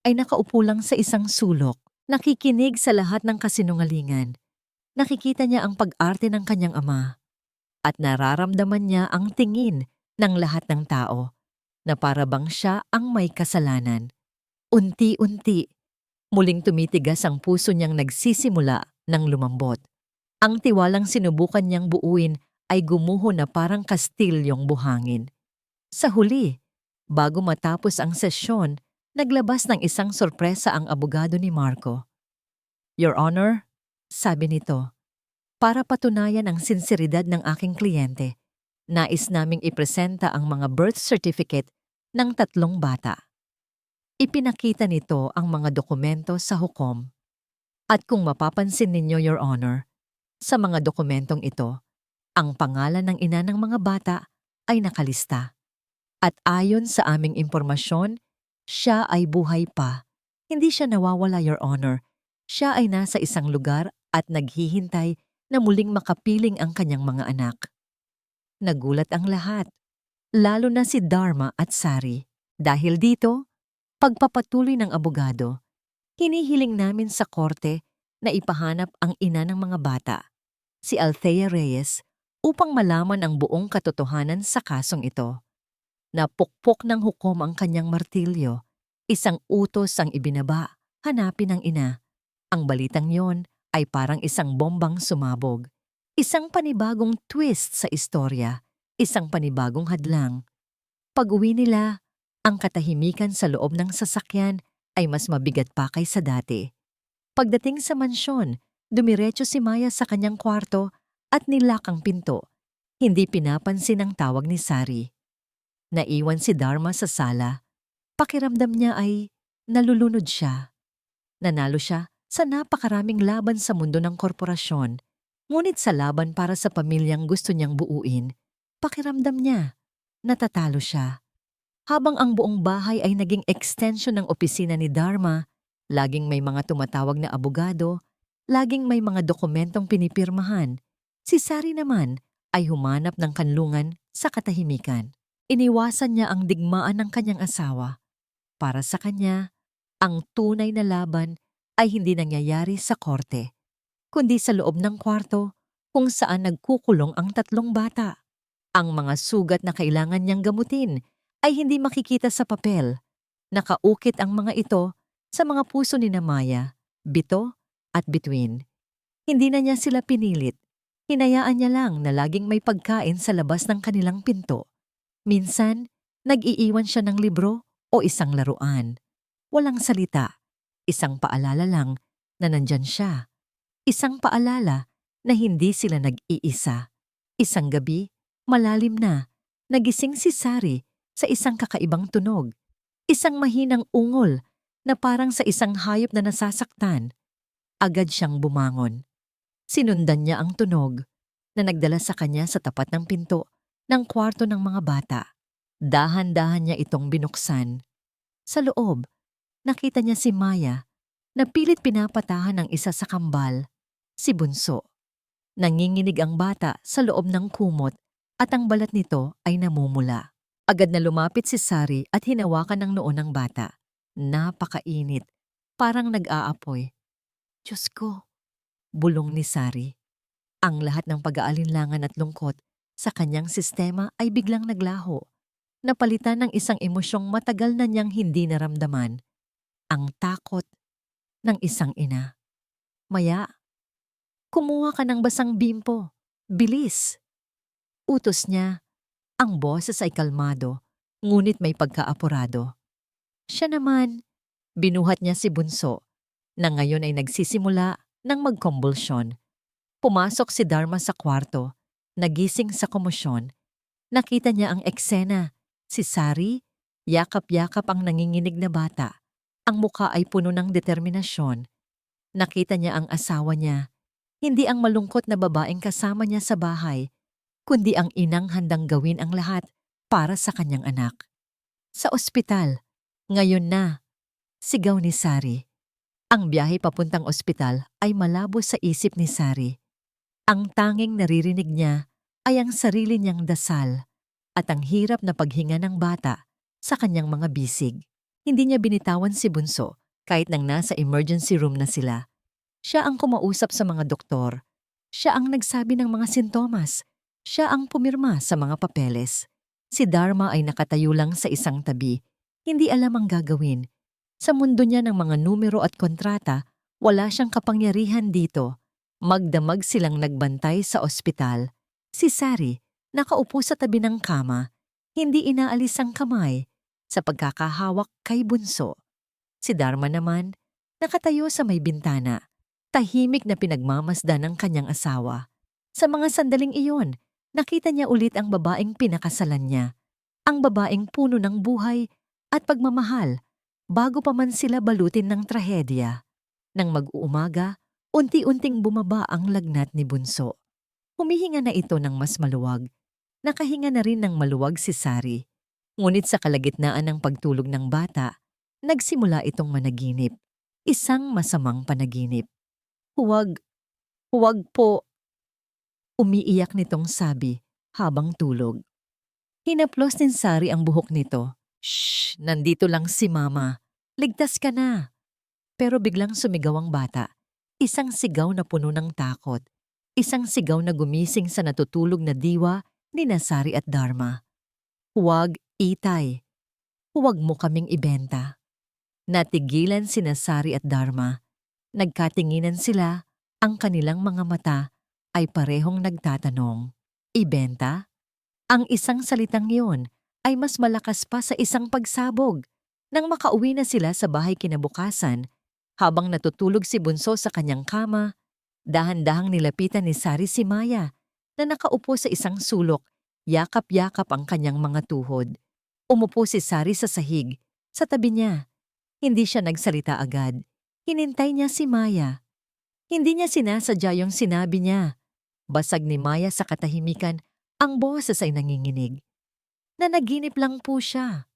ay nakaupo lang sa isang sulok, nakikinig sa lahat ng kasinungalingan. Nakikita niya ang pag-arte ng kanyang ama at nararamdaman niya ang tingin ng lahat ng tao na para bang siya ang may kasalanan. Unti-unti, muling tumitigas ang puso niyang nagsisimula ng lumambot. Ang tiwalang sinubukan niyang buuin ay gumuho na parang kastilyong buhangin. Sa huli, bago matapos ang sesyon, naglabas ng isang sorpresa ang abogado ni Marco. Your Honor, sabi nito, para patunayan ang sinseridad ng aking kliyente, nais naming ipresenta ang mga birth certificate ng 3 bata. Ipinakita nito ang mga dokumento sa hukom. At kung mapapansin ninyo, Your Honor, sa mga dokumentong ito, ang pangalan ng ina ng mga bata ay nakalista. At ayon sa aming impormasyon, siya ay buhay pa. Hindi siya nawawala, Your Honor. Siya ay nasa isang lugar at naghihintay na muling makapiling ang kanyang mga anak. Nagulat ang lahat, lalo na si Dharma at Sari. Dahil dito, pagpapatuloy ng abogado, hinihiling namin sa korte na ipahanap ang ina ng mga bata, si Althea Reyes, upang malaman ang buong katotohanan sa kasong ito. Napukpok ng hukom ang kanyang martilyo, isang utos ang ibinaba, hanapin ang ina. Ang balitang yon ay parang isang bombang sumabog. Isang panibagong twist sa istorya, isang panibagong hadlang. Pag-uwi nila, ang katahimikan sa loob ng sasakyan ay mas mabigat pa kaysa dati. Pagdating sa mansyon, dumiretso si Maya sa kanyang kwarto at nilak ang pinto. Hindi pinapansin ang tawag ni Sari. Naiwan si Dharma sa sala. Pakiramdam niya ay nalulunod siya. Nanalo siya sa napakaraming laban sa mundo ng korporasyon. Ngunit sa laban para sa pamilyang gusto niyang buuin, pakiramdam niya, natatalo siya. Habang ang buong bahay ay naging extension ng opisina ni Dharma, laging may mga tumatawag na abogado, laging may mga dokumentong pinipirmahan, si Sari naman ay humanap ng kanlungan sa katahimikan. Iniwasan niya ang digmaan ng kanyang asawa. Para sa kanya, ang tunay na laban ay hindi nangyayari sa korte, kundi sa loob ng kwarto kung saan nagkukulong ang 3 bata. Ang mga sugat na kailangan niyang gamutin ay hindi makikita sa papel. Nakaukit ang mga ito sa mga puso ni Maya, Bito at Between. Hindi na niya sila pinilit. Hinayaan niya lang na laging may pagkain sa labas ng kanilang pinto. Minsan, nag-iiwan siya ng libro o isang laruan. Walang salita. Isang paalala lang na nandyan siya. Isang paalala na hindi sila nag-iisa. Isang gabi, malalim na, nagising si Sari sa isang kakaibang tunog. Isang mahinang ungol na parang sa isang hayop na nasasaktan. Agad siyang bumangon. Sinundan niya ang tunog na nagdala sa kanya sa tapat ng pinto ng kwarto ng mga bata. Dahan-dahan niya itong binuksan. Sa loob, nakita niya si Maya na pilit pinapatahan ng isa sa kambal, si Bunso. Nanginginig ang bata sa loob ng kumot at ang balat nito ay namumula. Agad na lumapit si Sari at hinawakan ng noo ng bata. Napakainit, parang nag-aapoy. Diyos ko, bulong ni Sari. Ang lahat ng pag-aalinlangan at lungkot sa kanyang sistema ay biglang naglaho. Napalitan ng isang emosyong matagal na niyang hindi naramdaman. Ang takot ng isang ina. Maya, kumuha ka ng basang bimpo. Bilis! Utos niya. Ang boses ay kalmado, ngunit may pagkaapurado. Siya naman, binuhat niya si Bunso, na ngayon ay nagsisimula ng magkombulsyon. Pumasok si Dharma sa kwarto, nagising sa komosyon. Nakita niya ang eksena. Si Sari, yakap-yakap ang nanginginig na bata. Ang muka ay puno ng determinasyon. Nakita niya ang asawa niya, hindi ang malungkot na babaeng kasama niya sa bahay, kundi ang inang handang gawin ang lahat para sa kanyang anak. Sa ospital, ngayon na, sigaw ni Sari. Ang biyahe papuntang ospital ay malabo sa isip ni Sari. Ang tanging naririnig niya ay ang sarili niyang dasal at ang hirap na paghinga ng bata sa kanyang mga bisig. Hindi niya binitawan si Bunso kahit nang nasa emergency room na sila. Siya ang kumausap sa mga doktor. Siya ang nagsabi ng mga sintomas. Siya ang pumirma sa mga papeles. Si Dharma ay nakatayo lang sa isang tabi. Hindi alam ang gagawin. Sa mundo niya ng mga numero at kontrata, wala siyang kapangyarihan dito. Magdamag silang nagbantay sa ospital. Si Sari, nakaupo sa tabi ng kama, hindi inaalis ang kamay sa pagkakahawak kay Bunso. Si Dharma naman, nakatayo sa may bintana, tahimik na pinagmamasdan ng kanyang asawa. Sa mga sandaling iyon, nakita niya ulit ang babaeng pinakasalan niya, ang babaeng puno ng buhay at pagmamahal bago pa man sila balutin ng trahedya. Nang mag-uumaga, unti-unting bumaba ang lagnat ni Bunso. Humihinga na ito ng mas maluwag. Nakahinga na rin ng maluwag si Sari. Ngunit sa kalagitnaan ng pagtulog ng bata, nagsimula itong managinip. Isang masamang panaginip. Huwag po, umiiyak nitong sabi habang tulog. Hinaplos ni Sari ang buhok nito. Shh, nandito lang si Mama. Ligtas ka na. Pero biglang sumigaw ang bata. Isang sigaw na puno ng takot. Isang sigaw na gumising sa natutulog na diwa ni Sari at Dharma. Huwag, Itay. Huwag mo kaming ibenta. Natigilan si Sari at Dharma. Nagkatinginan sila, ang kanilang mga mata ay parehong nagtatanong. Ibenta? Ang isang salitang iyon ay mas malakas pa sa isang pagsabog. Nang makauwi na sila sa bahay kinabukasan, habang natutulog si Bunso sa kanyang kama, dahan-dahang nilapitan ni Sari si Maya. na nakaupo sa isang sulok, yakap-yakap ang kanyang mga tuhod. Umupo si Sari sa sahig, sa tabi niya. Hindi siya nagsalita agad. Hinintay niya si Maya. Hindi niya sinasadya yung sinabi niya. Basag ni Maya sa katahimikan, ang boses ay nanginginig. Nanaginip lang po siya.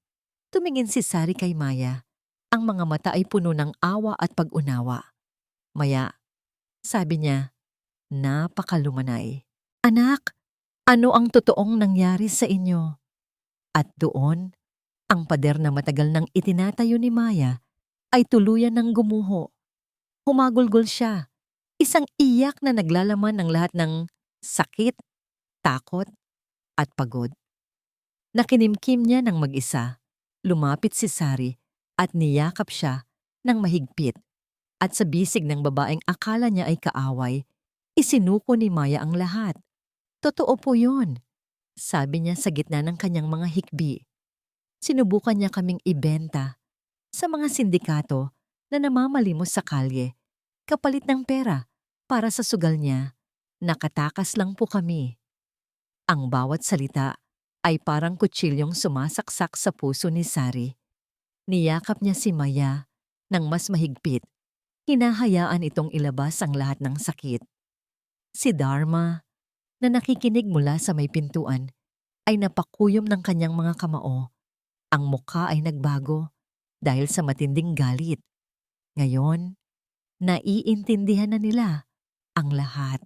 Tumingin si Sari kay Maya. Ang mga mata ay puno ng awa at pag-unawa. Maya, sabi niya, napakalumanay. Anak, ano ang totoong nangyari sa inyo? At doon, ang pader na matagal nang itinatayo ni Maya ay tuluyan ng gumuho. Humagulgol siya. Isang iyak na naglalaman ng lahat ng sakit, takot, at pagod. Nakinimkim niya ng mag-isa. Lumapit si Sari at niyakap siya ng mahigpit. At sa bisig ng babaeng akala niya ay kaaway, isinuko ni Maya ang lahat. Totoo po yun, sabi niya sa gitna ng kanyang mga hikbi. Sinubukan niya kaming ibenta sa mga sindikato na namamalimos sa kalye, kapalit ng pera para sa sugal niya. Nakatakas lang po kami. Ang bawat salita ay parang kutsilyong sumasaksak sa puso ni Sari. Niyakap niya si Maya ng mas mahigpit. Hinahayaan itong ilabas ang lahat ng sakit. Si Dharma, na nakikinig mula sa may pintuan, ay napakuyom ng kanyang mga kamao. Ang mukha ay nagbago dahil sa matinding galit. Ngayon, naiintindihan na nila ang lahat.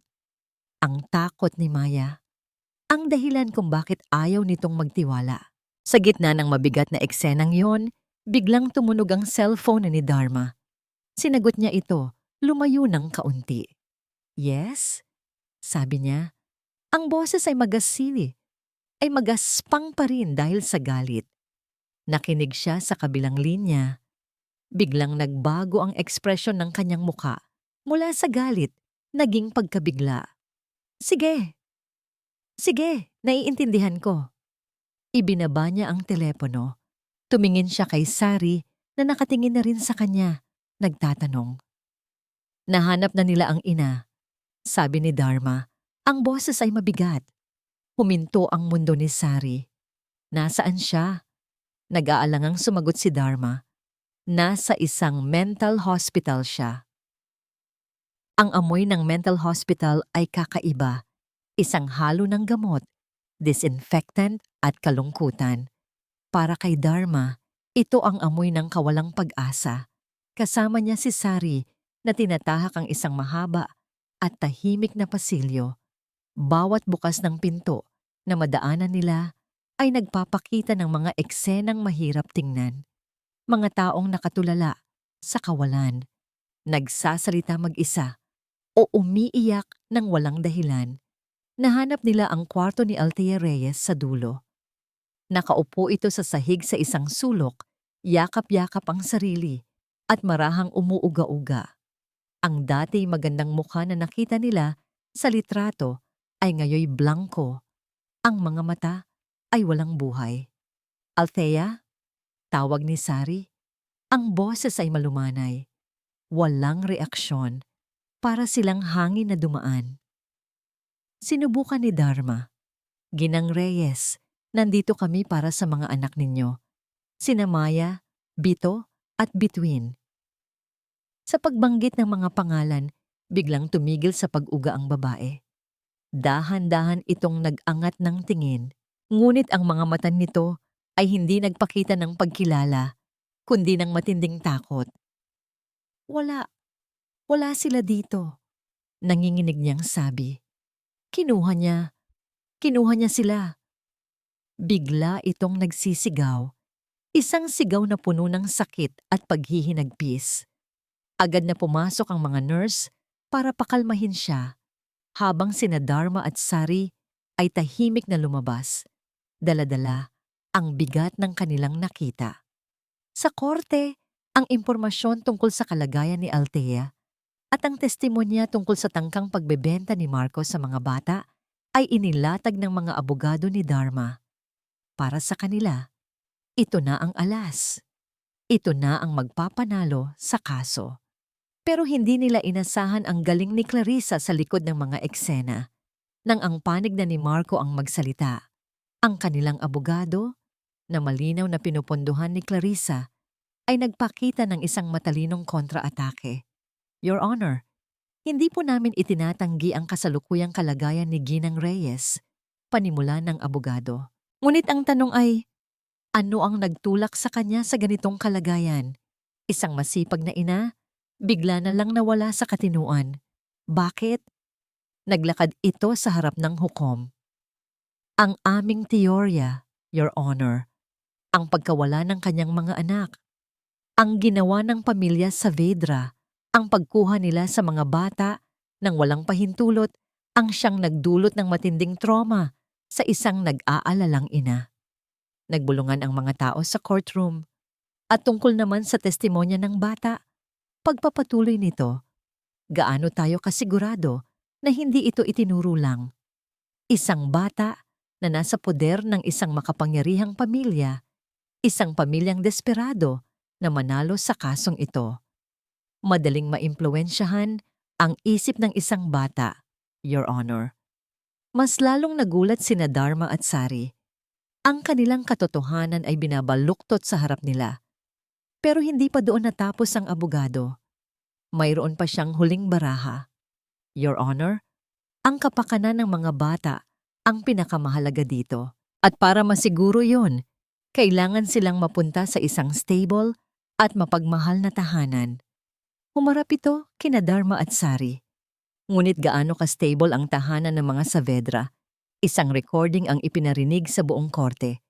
Ang takot ni Maya, ang dahilan kung bakit ayaw nitong magtiwala. Sa gitna ng mabigat na eksenang yon, biglang tumunog ang cellphone ni Dharma. Sinagot niya ito, lumayo ng kaunti. Yes? Sabi niya. Ang boses ay magasili, ay magaspang pa rin dahil sa galit. Nakinig siya sa kabilang linya. Biglang nagbago ang ekspresyon ng kanyang muka. Mula sa galit, naging pagkabigla. Sige. Sige, naiintindihan ko. Ibinaba niya ang telepono. Tumingin siya kay Sari na nakatingin na rin sa kanya. Nagtatanong. Nahanap na nila ang ina. Sabi ni Dharma, ang boses ay mabigat. Huminto ang mundo ni Sari. Nasaan siya? Nag-aalangang sumagot si Dharma. Nasa isang mental hospital siya. Ang amoy ng mental hospital ay kakaiba. Isang halo ng gamot, disinfectant at kalungkutan. Para kay Dharma, ito ang amoy ng kawalang pag-asa. Kasama niya si Sari na tinatahak ang isang mahaba at tahimik na pasilyo. Bawat bukas ng pinto na madaanan nila ay nagpapakita ng mga eksenang mahirap tingnan. Mga taong nakatulala sa kawalan, nagsasalita mag-isa o umiiyak ng walang dahilan. Nahanap nila ang kwarto ni Althea Reyes sa dulo. Nakaupo ito sa sahig sa isang sulok, yakap-yakap ang sarili at marahang umuuga-uga. Ang dati magandang mukha na nakita nila sa litrato ay ngayoy blanko. Ang mga mata ay walang buhay. Althea? Tawag ni Sari. Ang boses ay malumanay. Walang reaksyon. Para silang hangin na dumaan. Sinubukan ni Dharma. Ginang Reyes, nandito kami para sa mga anak ninyo. Sina Maya, Bito, at Between. Sa pagbanggit ng mga pangalan, biglang tumigil sa pag-uga ang babae. Dahan-dahan itong nag-angat ng tingin, ngunit ang mga mata nito ay hindi nagpakita ng pagkilala, kundi ng matinding takot. Wala sila dito, nanginginig niyang sabi. Kinuha niya sila. Bigla itong nagsisigaw, isang sigaw na puno ng sakit at paghihinagpis. Agad na pumasok ang mga nurse para pakalmahin siya, habang sina Dharma at Sari ay tahimik na lumabas, dala-dala ang bigat ng kanilang nakita. Sa korte, ang impormasyon tungkol sa kalagayan ni Althea at ang testimonya tungkol sa tangkang pagbebenta ni Marcos sa mga bata ay inilatag ng mga abogado ni Dharma. Para sa kanila, ito na ang alas. Ito na ang magpapanalo sa kaso. Pero hindi nila inasahan ang galing ni Clarissa sa likod ng mga eksena. nang ang panig na ni Marco ang magsalita. Ang kanilang abogado, na malinaw na pinupondohan ni Clarissa, ay nagpakita ng isang matalinong kontra-atake. Your Honor, hindi po namin itinatanggi ang kasalukuyang kalagayan ni Ginang Reyes, panimula ng abogado. Ngunit ang tanong ay, ano ang nagtulak sa kanya sa ganitong kalagayan? Isang masipag na ina, bigla na lang nawala sa katinuan. Bakit? Naglakad ito sa harap ng hukom. Ang aming teorya, Your Honor, ang pagkawala ng kanyang mga anak, ang ginawa ng pamilya Saavedra, ang pagkuha nila sa mga bata nang walang pahintulot, ang siyang nagdulot ng matinding trauma sa isang nag-aalalang ina. Nagbulungan ang mga tao sa courtroom. At tungkol naman sa testimonya ng bata, pagpapatuloy nito, gaano tayo kasigurado na hindi ito itinuro lang? Isang bata na nasa poder ng isang makapangyarihang pamilya, isang pamilyang desperado na manalo sa kasong ito. Madaling maimpluwensyahan ang isip ng isang bata, Your Honor. Mas lalong nagulat sina Dharma at Sari. Ang kanilang katotohanan ay binabaluktot sa harap nila. Pero hindi pa doon natapos ang abogado. Mayroon pa siyang huling baraha. Your Honor, ang kapakanan ng mga bata ang pinakamahalaga dito. At para masiguro yon, kailangan silang mapunta sa isang stable at mapagmahal na tahanan. Humarap ito kina Dharma at Sari. Ngunit gaano ka-stable ang tahanan ng mga Saavedra? Isang recording ang ipinarinig sa buong korte.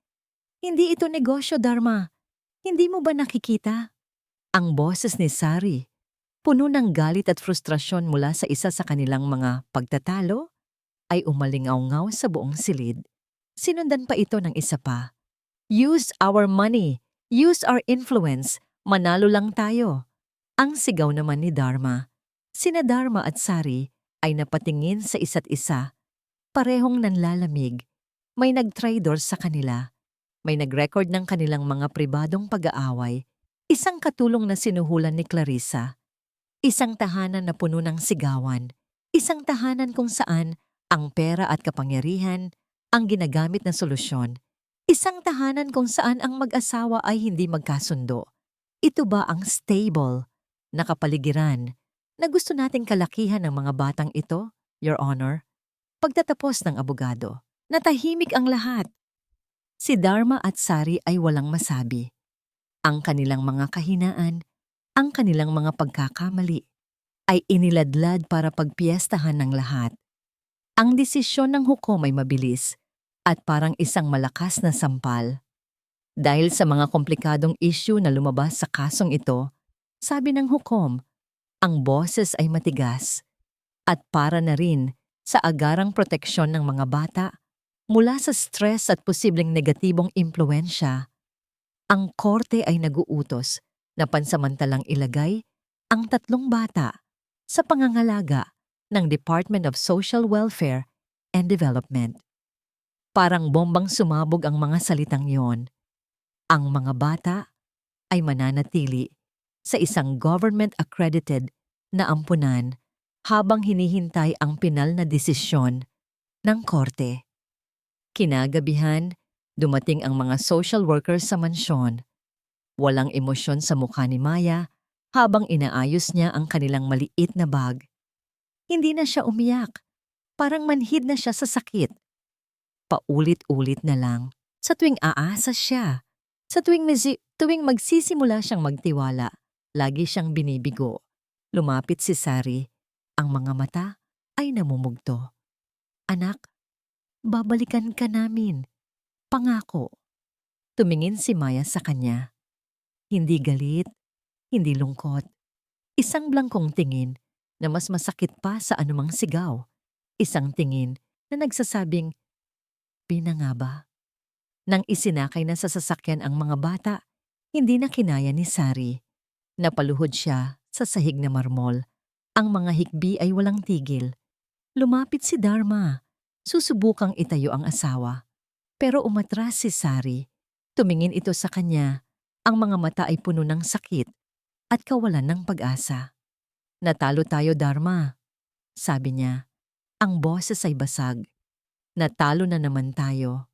Hindi ito negosyo, Dharma. Hindi mo ba nakikita? Ang boses ni Sari, puno ng galit at frustrasyon mula sa isa sa kanilang mga pagtatalo, ay umalingaw-ngaw sa buong silid. Sinundan pa ito ng isa pa. Use our money. Use our influence. Manalo lang tayo. Ang sigaw naman ni Dharma. Sina Dharma at Sari ay napatingin sa isa't isa. Parehong nanlalamig. May nag-traidor sa kanila. May nag-record ng kanilang mga pribadong pag-aaway. Isang katulong na sinuhulan ni Clarissa. Isang tahanan na puno ng sigawan. Isang tahanan kung saan ang pera at kapangyarihan ang ginagamit na solusyon. Isang tahanan kung saan ang mag-asawa ay hindi magkasundo. Ito ba ang stable na kapaligiran na gusto nating kalakihan ng mga batang ito, Your Honor? Pagtatapos ng abogado, natahimik ang lahat. Si Dharma at Sari ay walang masabi. Ang kanilang mga kahinaan, ang kanilang mga pagkakamali, ay iniladlad para pagpiestahan ng lahat. Ang desisyon ng hukom ay mabilis at parang isang malakas na sampal. Dahil sa mga komplikadong issue na lumabas sa kasong ito, sabi ng hukom, ang boses ay matigas at para na rin sa agarang proteksyon ng mga bata mula sa stress at posibleng negatibong impluensya. Ang korte ay naguutos na pansamantalang ilagay ang 3 bata sa pangangalaga ng Department of Social Welfare and Development. Parang bombang sumabog ang mga salitang yon. Ang mga bata ay mananatili sa isang government-accredited na ampunan habang hinihintay ang pinal na desisyon ng korte. Kinagabihan, dumating ang mga social workers sa mansyon. Walang emosyon sa mukha ni Maya habang inaayos niya ang kanilang maliit na bag. Hindi na siya umiyak. Parang manhid na siya sa sakit. Paulit-ulit na lang. Sa tuwing aasa siya. Sa tuwing magsisimula siyang magtiwala, lagi siyang binibigo. Lumapit si Sari. Ang mga mata ay namumugto. Anak, babalikan ka namin. Pangako. Tumingin si Maya sa kanya. Hindi galit, hindi lungkot. Isang blangkong tingin na mas masakit pa sa anumang sigaw. Isang tingin na nagsasabing, "Pina nga ba?" Nang isinakay na sa sasakyan ang mga bata, hindi na kinaya ni Sari. Napaluhod siya sa sahig na marmol. Ang mga hikbi ay walang tigil. Lumapit si Dharma. Susubukang itayo ang asawa. Pero umatras si Sari. Tumingin ito sa kanya. Ang mga mata ay puno ng sakit at kawalan ng pag-asa. "Natalo tayo, Dharma," sabi niya. Ang boses ay basag. Natalo na naman tayo.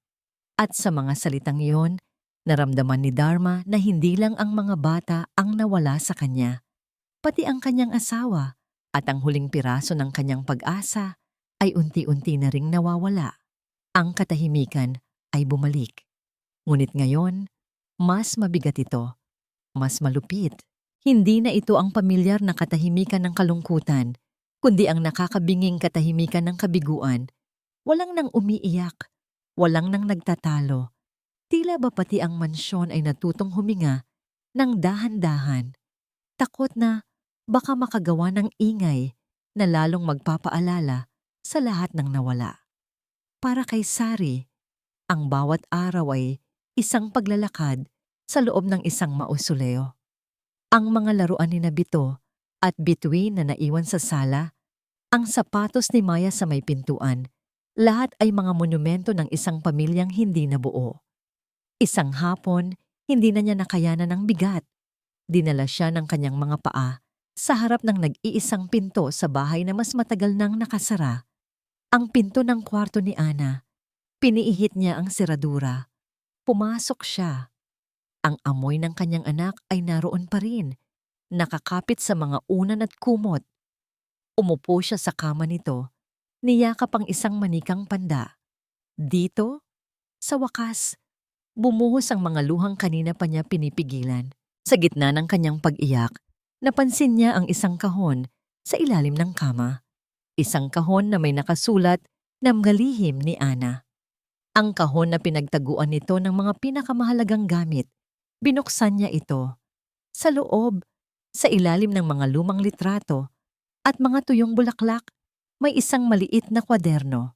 At sa mga salitang iyon, naramdaman ni Dharma na hindi lang ang mga bata ang nawala sa kanya, pati ang kanyang asawa at ang huling piraso ng kanyang pag-asa ay unti-unti na ring nawawala. Ang katahimikan ay bumalik. Ngunit ngayon, mas mabigat ito, mas malupit. Hindi na ito ang pamilyar na katahimikan ng kalungkutan, kundi ang nakakabinging katahimikan ng kabiguan. Walang nang umiiyak, walang nang nagtatalo. Tila ba pati ang mansyon ay natutong huminga ng dahan-dahan, takot na baka makagawa ng ingay na lalong magpapaalala sa lahat ng nawala. Para kay Sari, ang bawat araw ay isang paglalakad sa loob ng isang mausoleo. Ang mga laruan ni Nabito at bituin na naiwan sa sala, ang sapatos ni Maya sa may pintuan, lahat ay mga monumento ng isang pamilyang hindi nabuo. Isang hapon, hindi na niya nakayanan ng bigat. Dinala siya ng kanyang mga paa sa harap ng nag-iisang pinto sa bahay na mas matagal nang nakasara. Ang pinto ng kwarto ni Ana. Piniihit niya ang seradura. Pumasok siya. Ang amoy ng kanyang anak ay naroon pa rin, nakakapit sa mga unan at kumot. Umupo siya sa kama nito, niyakap ang isang manikang panda. Dito, sa wakas, bumuhos ang mga luhang kanina pa niya pinipigilan. Sa gitna ng kanyang pag-iyak, napansin niya ang isang kahon sa ilalim ng kama. Isang kahon na may nakasulat na galihim ni Ana. Ang kahon na pinagtaguan nito ng mga pinakamahalagang gamit. Binuksan niya ito. Sa loob, sa ilalim ng mga lumang litrato at mga tuyong bulaklak, may isang maliit na kwaderno,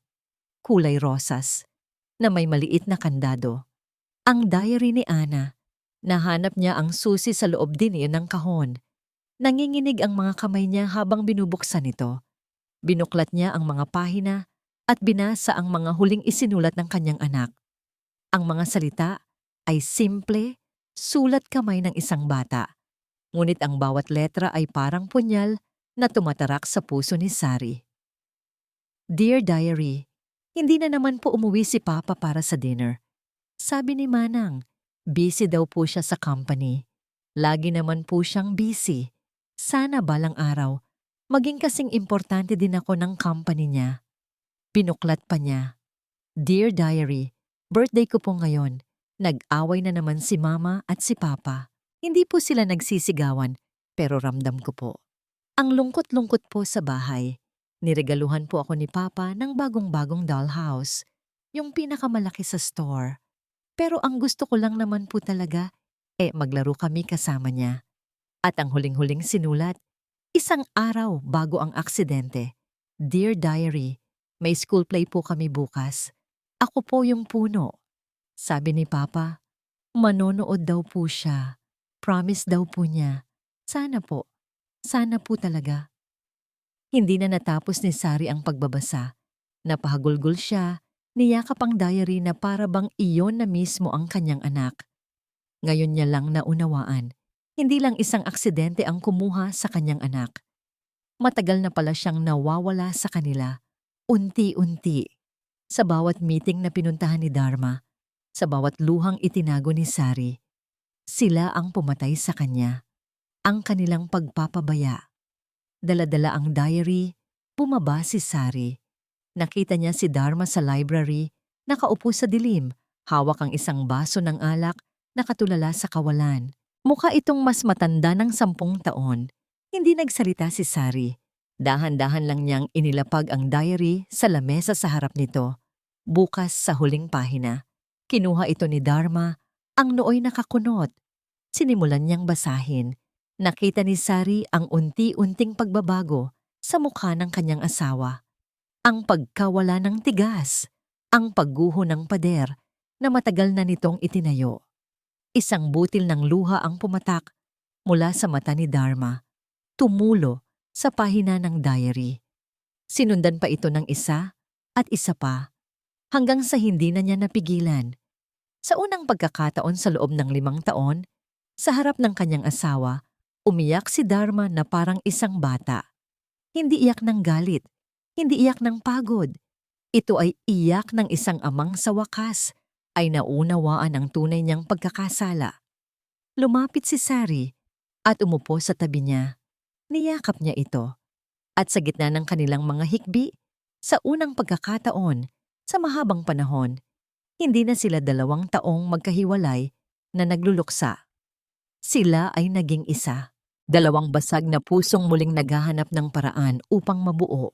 kulay rosas, na may maliit na kandado. Ang diary ni Ana. Nahanap niya ang susi sa loob din iyon ng kahon. Nanginginig ang mga kamay niya habang binubuksan ito. Binuklat niya ang mga pahina at binasa ang mga huling isinulat ng kanyang anak. Ang mga salita ay simple, sulat kamay ng isang bata. Ngunit ang bawat letra ay parang punyal na tumatarak sa puso ni Sari. Dear Diary, hindi na naman po umuwi si Papa para sa dinner. Sabi ni Manang, busy daw po siya sa company. Lagi naman po siyang busy. Sana balang araw, maging kasing importante din ako ng company niya. Pinuklat pa niya. Dear Diary, birthday ko po ngayon. Nag-away na naman si Mama at si Papa. Hindi po sila nagsisigawan, pero ramdam ko po. Ang lungkot-lungkot po sa bahay. Niregaluhan po ako ni Papa ng bagong-bagong dollhouse. Yung pinakamalaki sa store. Pero ang gusto ko lang naman po talaga, maglaro kami kasama niya. At ang huling-huling sinulat, isang araw bago ang aksidente. Dear Diary, may school play po kami bukas. Ako po yung puno. Sabi ni Papa, manonood daw po siya. Promise daw po niya. Sana po. Sana po talaga. Hindi na natapos ni Sari ang pagbabasa. Napahagulgol siya, niyakap ang diary na para bang iyon na mismo ang kanyang anak. Ngayon niya lang naunawaan, hindi lang isang aksidente ang kumuha sa kanyang anak. Matagal na pala siyang nawawala sa kanila, unti-unti. Sa bawat meeting na pinuntahan ni Dharma, sa bawat luhang itinago ni Sari, sila ang pumatay sa kanya. Ang kanilang pagpapabaya. Dala-dala ang diary, bumaba si Sari. Nakita niya si Dharma sa library, nakaupo sa dilim, hawak ang isang baso ng alak, nakatulala sa kawalan. Mukha itong mas matanda ng 10 taon. Hindi nagsalita si Sari. Dahan-dahan lang niyang inilapag ang diary sa lamesa sa harap nito. Bukas sa huling pahina. Kinuha ito ni Dharma, ang nooy nakakunot. Sinimulan niyang basahin. Nakita ni Sari ang unti-unting pagbabago sa mukha ng kanyang asawa. Ang pagkawala ng tigas, ang pagguho ng pader na matagal na nitong itinayo. Isang butil ng luha ang pumatak mula sa mata ni Dharma, tumulo sa pahina ng diary. Sinundan pa ito ng isa at isa pa, hanggang sa hindi na niya napigilan. Sa unang pagkakataon sa loob ng 5 taon, sa harap ng kanyang asawa, umiyak si Dharma na parang isang bata. Hindi iyak ng galit, Hindi iyak ng pagod. Ito ay iyak ng isang amang sa wakas ay naunawaan ang tunay niyang pagkakasala. Lumapit si Sari at umupo sa tabi niya. Niyakap niya ito. At sa gitna ng kanilang mga hikbi, sa unang pagkakataon, sa mahabang panahon, hindi na sila 2 taong magkahiwalay na nagluluksa. Sila ay naging isa. 2 basag na pusong muling naghahanap ng paraan upang mabuo.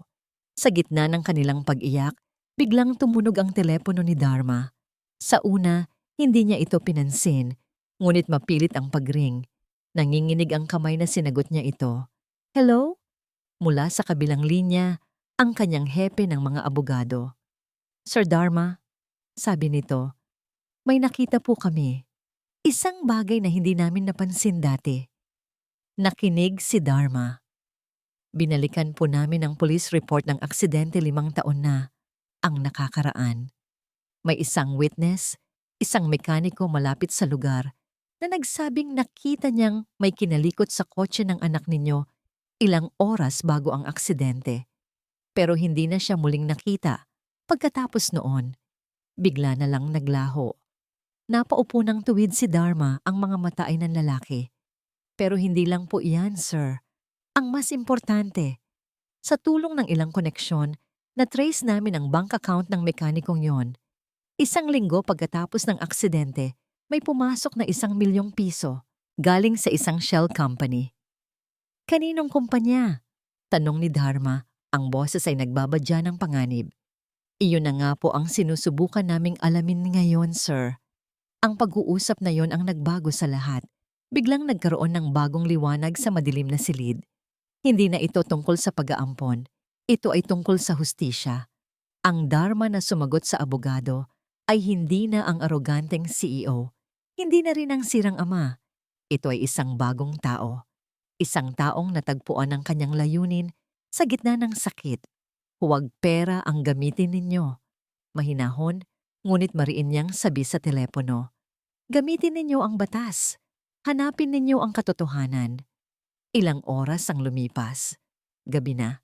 Sa gitna ng kanilang pag-iyak, biglang tumunog ang telepono ni Dharma. Sa una, hindi niya ito pinansin, ngunit mapilit ang pagring. Nanginginig ang kamay na sinagot niya ito. Hello? Mula sa kabilang linya, ang kanyang hepe ng mga abogado. Sir Dharma, sabi nito, may nakita po kami. Isang bagay na hindi namin napansin dati. Nakinig si Dharma. Binalikan po namin ang police report ng aksidente 5 taon na ang nakakaraan. May isang witness, isang mekaniko malapit sa lugar na nagsabing nakita niyang may kinalikot sa kotse ng anak ninyo ilang oras bago ang aksidente. Pero hindi na siya muling nakita. Pagkatapos noon, bigla na lang naglaho. Napaupo ng tuwid si Dharma, ang mga mata ay ng lalaki. Pero hindi lang po iyan, sir. Ang mas importante, sa tulong ng ilang koneksyon, na-trace namin ang bank account ng mekanikong yon. 1 linggo pagkatapos ng aksidente, may pumasok na 1 milyong piso galing sa isang shell company. Kaninong kumpanya? Tanong ni Dharma, ang boses ay nagbabadya ng panganib. Iyon na nga po ang sinusubukan naming alamin ngayon, sir. Ang pag-uusap na yon ang nagbago sa lahat. Biglang nagkaroon ng bagong liwanag sa madilim na silid. Hindi na ito tungkol sa pag-aampon. Ito ay tungkol sa hustisya. Ang Dharma na sumagot sa abogado ay hindi na ang aroganteng CEO. Hindi na rin ang sirang ama. Ito ay isang bagong tao. Isang taong natagpuan ang kanyang layunin sa gitna ng sakit. Huwag pera ang gamitin ninyo. Mahinahon, ngunit mariin niyang sabi sa telepono. Gamitin ninyo ang batas. Hanapin ninyo ang katotohanan. Ilang oras ang lumipas. Gabi na.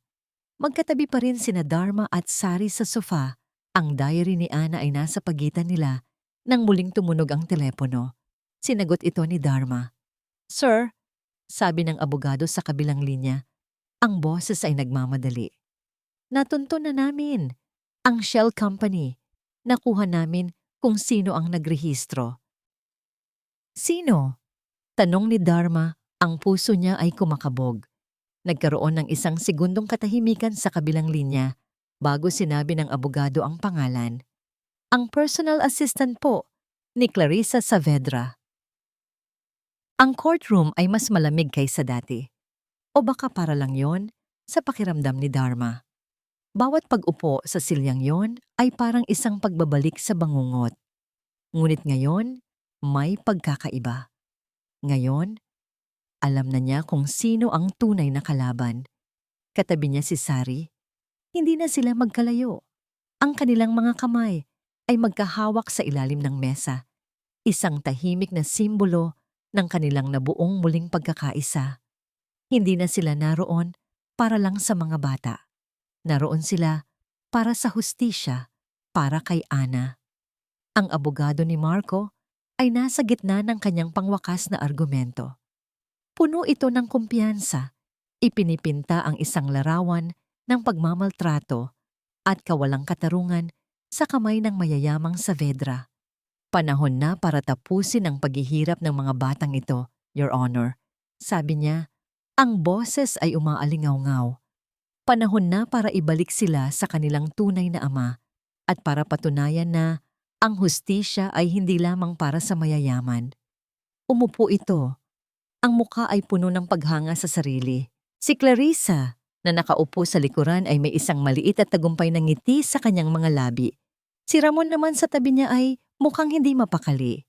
Magkatabi pa rin sina Dharma at Sari sa sofa. Ang diary ni Ana ay nasa pagitan nila nang muling tumunog ang telepono. Sinagot ito ni Dharma. Sir, sabi ng abogado sa kabilang linya, ang boses ay nagmamadali. Natunto na namin. Ang Shell Company. Nakuha namin kung sino ang nagrehistro. Sino? Tanong ni Dharma, ang puso niya ay kumakabog. Nagkaroon ng 1 segundong katahimikan sa kabilang linya bago sinabi ng abogado ang pangalan. Ang personal assistant po ni Clarissa Saavedra. Ang courtroom ay mas malamig kaysa dati. O baka para lang yon sa pakiramdam ni Dharma. Bawat pag-upo sa silyang yon ay parang isang pagbabalik sa bangungot. Ngunit ngayon, may pagkakaiba. Ngayon, alam na niya kung sino ang tunay na kalaban. Katabi niya si Sari. Hindi na sila magkalayo. Ang kanilang mga kamay ay magkahawak sa ilalim ng mesa. Isang tahimik na simbolo ng kanilang nabuong muling pagkakaisa. Hindi na sila naroon para lang sa mga bata. Naroon sila para sa hustisya, para kay Ana. Ang abogado ni Marco ay nasa gitna ng kanyang pangwakas na argumento. Puno ito ng kumpiyansa. Ipinipinta ang isang larawan ng pagmamaltrato at kawalang katarungan sa kamay ng mayayamang Saavedra. Panahon na para tapusin ang paghihirap ng mga batang ito, Your Honor. Sabi niya, ang boses ay umaalingaw-ngaw. Panahon na para ibalik sila sa kanilang tunay na ama at para patunayan na ang hustisya ay hindi lamang para sa mayayaman. Umupo ito. Ang mukha ay puno ng paghanga sa sarili. Si Clarissa, na nakaupo sa likuran ay may isang maliit at tagumpay na ngiti sa kanyang mga labi. Si Ramon naman sa tabi niya ay mukhang hindi mapakali.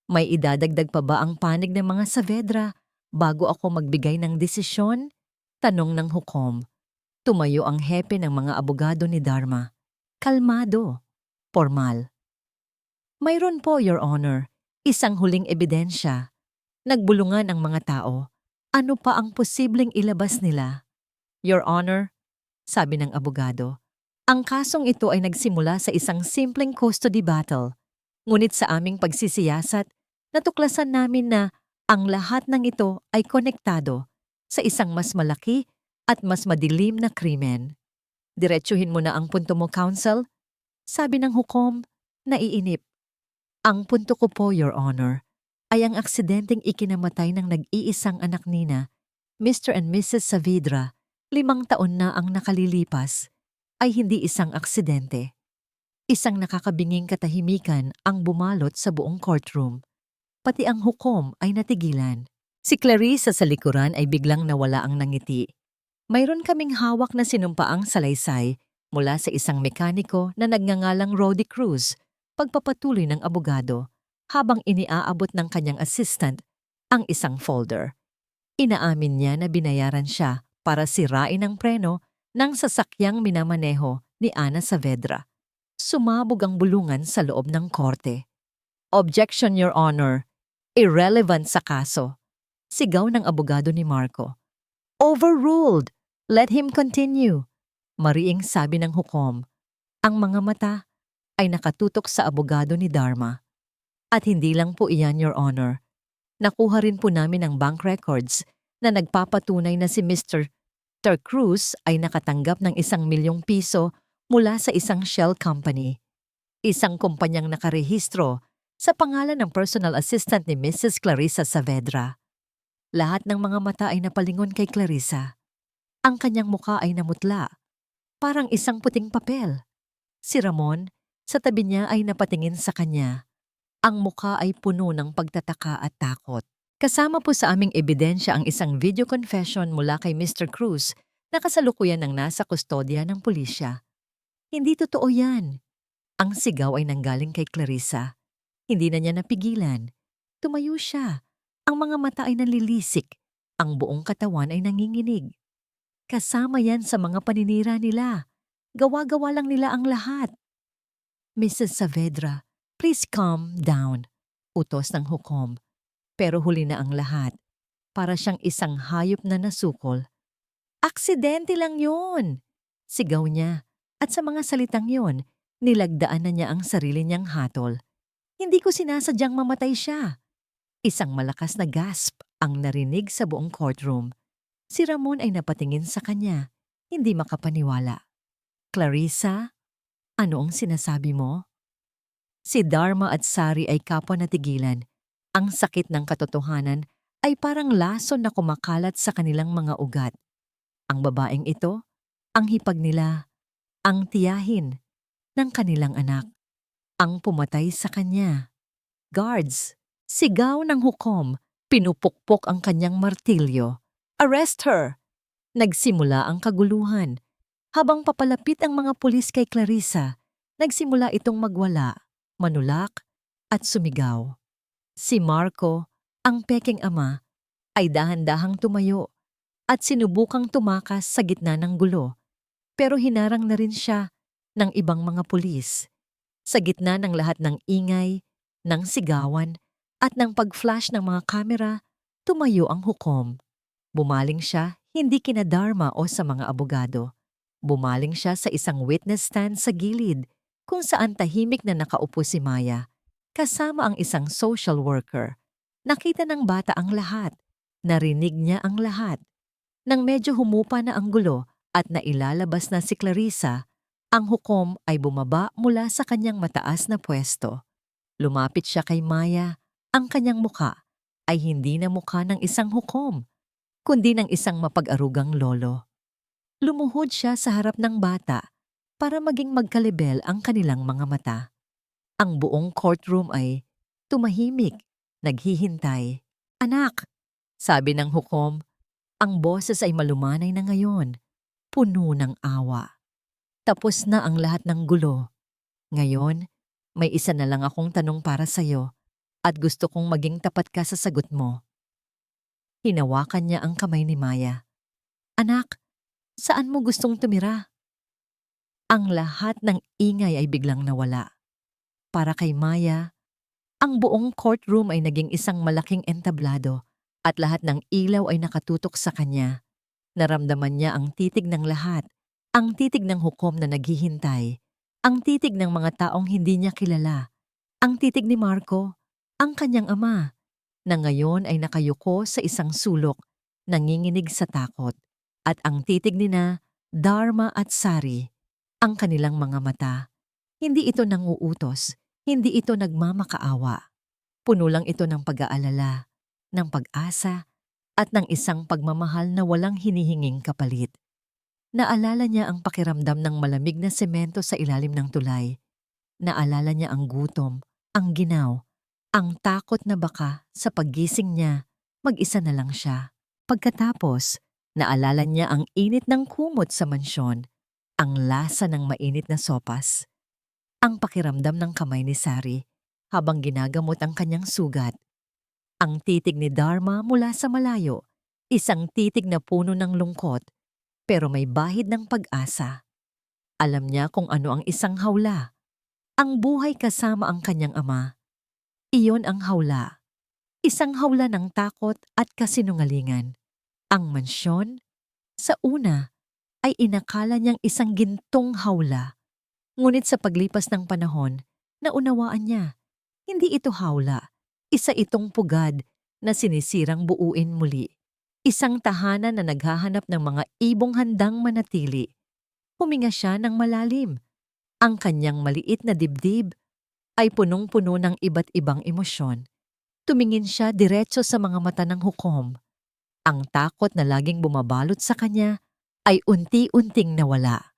May idadagdag pa ba ang panig ng mga Saavedra bago ako magbigay ng desisyon? Tanong ng hukom. Tumayo ang hepe ng mga abogado ni Dharma. Kalmado. Formal. Mayroon po, Your Honor. Isang huling ebidensya. Nagbulungan ang mga tao. Ano pa ang posibleng ilabas nila? Your Honor, sabi ng abogado. Ang kasong ito ay nagsimula sa isang simpleng custody battle. Ngunit sa aming pagsisiyasat, natuklasan namin na ang lahat ng ito ay konektado sa isang mas malaki at mas madilim na krimen. Diretsuhin mo na ang punto mo, counsel, sabi ng hukom, naiinip. Ang punto ko po, Your Honor, ay ang aksidenteng ikinamatay ng nag-iisang anak nina, Mr. and Mrs. Saavedra, 5 taon na ang nakalilipas, ay hindi isang aksidente. Isang nakakabinging katahimikan ang bumalot sa buong courtroom. Pati ang hukom ay natigilan. Si Clarissa sa likuran ay biglang nawala ang nangiti. Mayroon kaming hawak na sinumpaang salaysay mula sa isang mekaniko na nagngangalang Rody Cruz, pagpapatuloy ng abogado, habang iniaabot ng kanyang assistant ang isang folder. Inaamin niya na binayaran siya para sirain ang preno ng sasakyang minamaneho ni Ana Saavedra. Sumabog ang bulungan sa loob ng korte. Objection, Your Honor. Irrelevant sa kaso. Sigaw ng abogado ni Marco. Overruled! Let him continue. Mariing sabi ng hukom. Ang mga mata ay nakatutok sa abogado ni Dharma. At hindi lang po iyan, Your Honor. Nakuha rin po namin ang bank records na nagpapatunay na si Mr. Cruz ay nakatanggap ng 1,000,000 piso mula sa isang shell company. Isang kumpanyang nakarehistro sa pangalan ng personal assistant ni Mrs. Clarissa Saavedra. Lahat ng mga mata ay napalingon kay Clarissa. Ang kanyang muka ay namutla, parang isang puting papel. Si Ramon, sa tabi niya ay napatingin sa kanya. Ang muka ay puno ng pagtataka at takot. Kasama po sa aming ebidensya ang isang video confession mula kay Mr. Cruz na kasalukuyan ng nasa kustodya ng pulisya. Hindi totoo yan. Ang sigaw ay nanggaling kay Clarissa. Hindi na niya napigilan. Tumayo siya. Ang mga mata ay nanlilisik. Ang buong katawan ay nanginginig. Kasama yan sa mga paninira nila. Gawa-gawa lang nila ang lahat. Mrs. Saavedra, please calm down, utos ng hukom. Pero huli na ang lahat. Para siyang isang hayop na nasukol. Aksidente lang yun! Sigaw niya. At sa mga salitang yon, nilagdaan na niya ang sarili niyang hatol. Hindi ko sinasadyang mamatay siya. Isang malakas na gasp ang narinig sa buong courtroom. Si Ramon ay napatingin sa kanya, hindi makapaniwala. Clarissa, ano ang sinasabi mo? Si Dharma at Sari ay kapwa natigilan. Ang sakit ng katotohanan ay parang lason na kumakalat sa kanilang mga ugat. Ang babaeng ito, ang hipag nila, ang tiyahin ng kanilang anak, ang pumatay sa kanya. Guards, sigaw ng hukom, pinupukpok ang kanyang martilyo. Arrest her! Nagsimula ang kaguluhan. Habang papalapit ang mga pulis kay Clarissa, nagsimula itong magwala, manulak at sumigaw. Si Marco, ang peking ama, ay dahan-dahang tumayo at sinubukang tumakas sa gitna ng gulo. Pero hinarang na rin siya ng ibang mga pulis. Sa gitna ng lahat ng ingay, ng sigawan, at ng pag-flash ng mga kamera, tumayo ang hukom. Bumaling siya hindi kina Dharma o sa mga abogado. Bumaling siya sa isang witness stand sa gilid kung saan tahimik na nakaupo si Maya, kasama ang isang social worker. Nakita ng bata ang lahat. Narinig niya ang lahat. Nang medyo humupa na ang gulo, at nailalabas na si Clarissa, ang hukom ay bumaba mula sa kanyang mataas na pwesto. Lumapit siya kay Maya. Ang kanyang muka ay hindi na mukha ng isang hukom, kundi ng isang mapag-arugang lolo. Lumuhod siya sa harap ng bata para maging magkalibel ang kanilang mga mata. Ang buong courtroom ay tumahimik, naghihintay. Anak, sabi ng hukom, ang boses ay malumanay na ngayon. Puno ng awa. Tapos na ang lahat ng gulo. Ngayon, may isa na lang akong tanong para sa'yo at gusto kong maging tapat ka sa sagot mo. Hinawakan niya ang kamay ni Maya. Anak, saan mo gustong tumira? Ang lahat ng ingay ay biglang nawala. Para kay Maya, ang buong courtroom ay naging isang malaking entablado at lahat ng ilaw ay nakatutok sa kanya. Naramdaman niya ang titig ng lahat, Ang titig ng hukom na naghihintay. Ang titig ng mga taong hindi niya kilala. Ang titig ni Marco, ang kanyang ama, na ngayon ay nakayuko sa isang sulok, nanginginig sa takot. At ang titig nina, Dharma at Sari, ang kanilang mga mata. Hindi ito nanguutos, hindi ito nagmamakaawa. Puno lang ito ng pag-aalala, ng pag-asa, at ng isang pagmamahal na walang hinihinging kapalit. Naalala niya ang pakiramdam ng malamig na semento sa ilalim ng tulay. Naalala niya ang gutom, ang ginaw, ang takot na baka sa paggising niya, mag-isa na lang siya. Pagkatapos, naalala niya ang init ng kumot sa mansyon, ang lasa ng mainit na sopas, ang pakiramdam ng kamay ni Sari habang ginagamot ang kanyang sugat. Ang titig ni Dharma mula sa malayo, isang titig na puno ng lungkot, pero may bahid ng pag-asa. Alam niya kung ano ang isang hawla. Ang buhay kasama ang kanyang ama. Iyon ang hawla. Isang hawla ng takot at kasinungalingan. Ang mansyon, sa una, ay inakala niyang isang gintong hawla. Ngunit sa paglipas ng panahon, naunawaan niya, hindi ito hawla. Isa itong pugad na sinisirang buuin muli. Isang tahanan na naghahanap ng mga ibong handang manatili. Huminga siya ng malalim. Ang kanyang maliit na dibdib ay punong-puno ng iba't ibang emosyon. Tumingin siya diretso sa mga mata ng hukom. Ang takot na laging bumabalot sa kanya ay unti-unting nawala.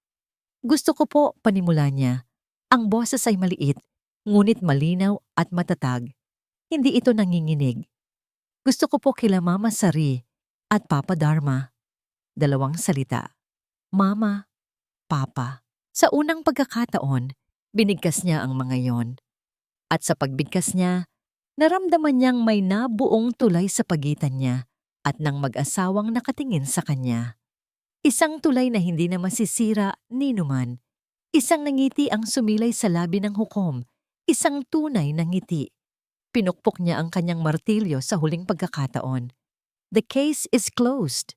Gusto ko po, panimula niya. Ang boses ay maliit, ngunit malinaw at matatag. Hindi ito nanginginig. Gusto ko po kila Mama Sari at Papa Dharma. 2 salita. Mama, Papa. Sa unang pagkakataon, binigkas niya ang mga yon. At sa pagbigkas niya, naramdaman niyang may nabuong tulay sa pagitan niya at ng mag-asawang nakatingin sa kanya. Isang tulay na hindi na masisira ni numan. Isang nangiti ang sumilay sa labi ng hukom. Isang tunay na ngiti. Pinukpok niya ang kanyang martilyo sa huling pagkakataon. The case is closed.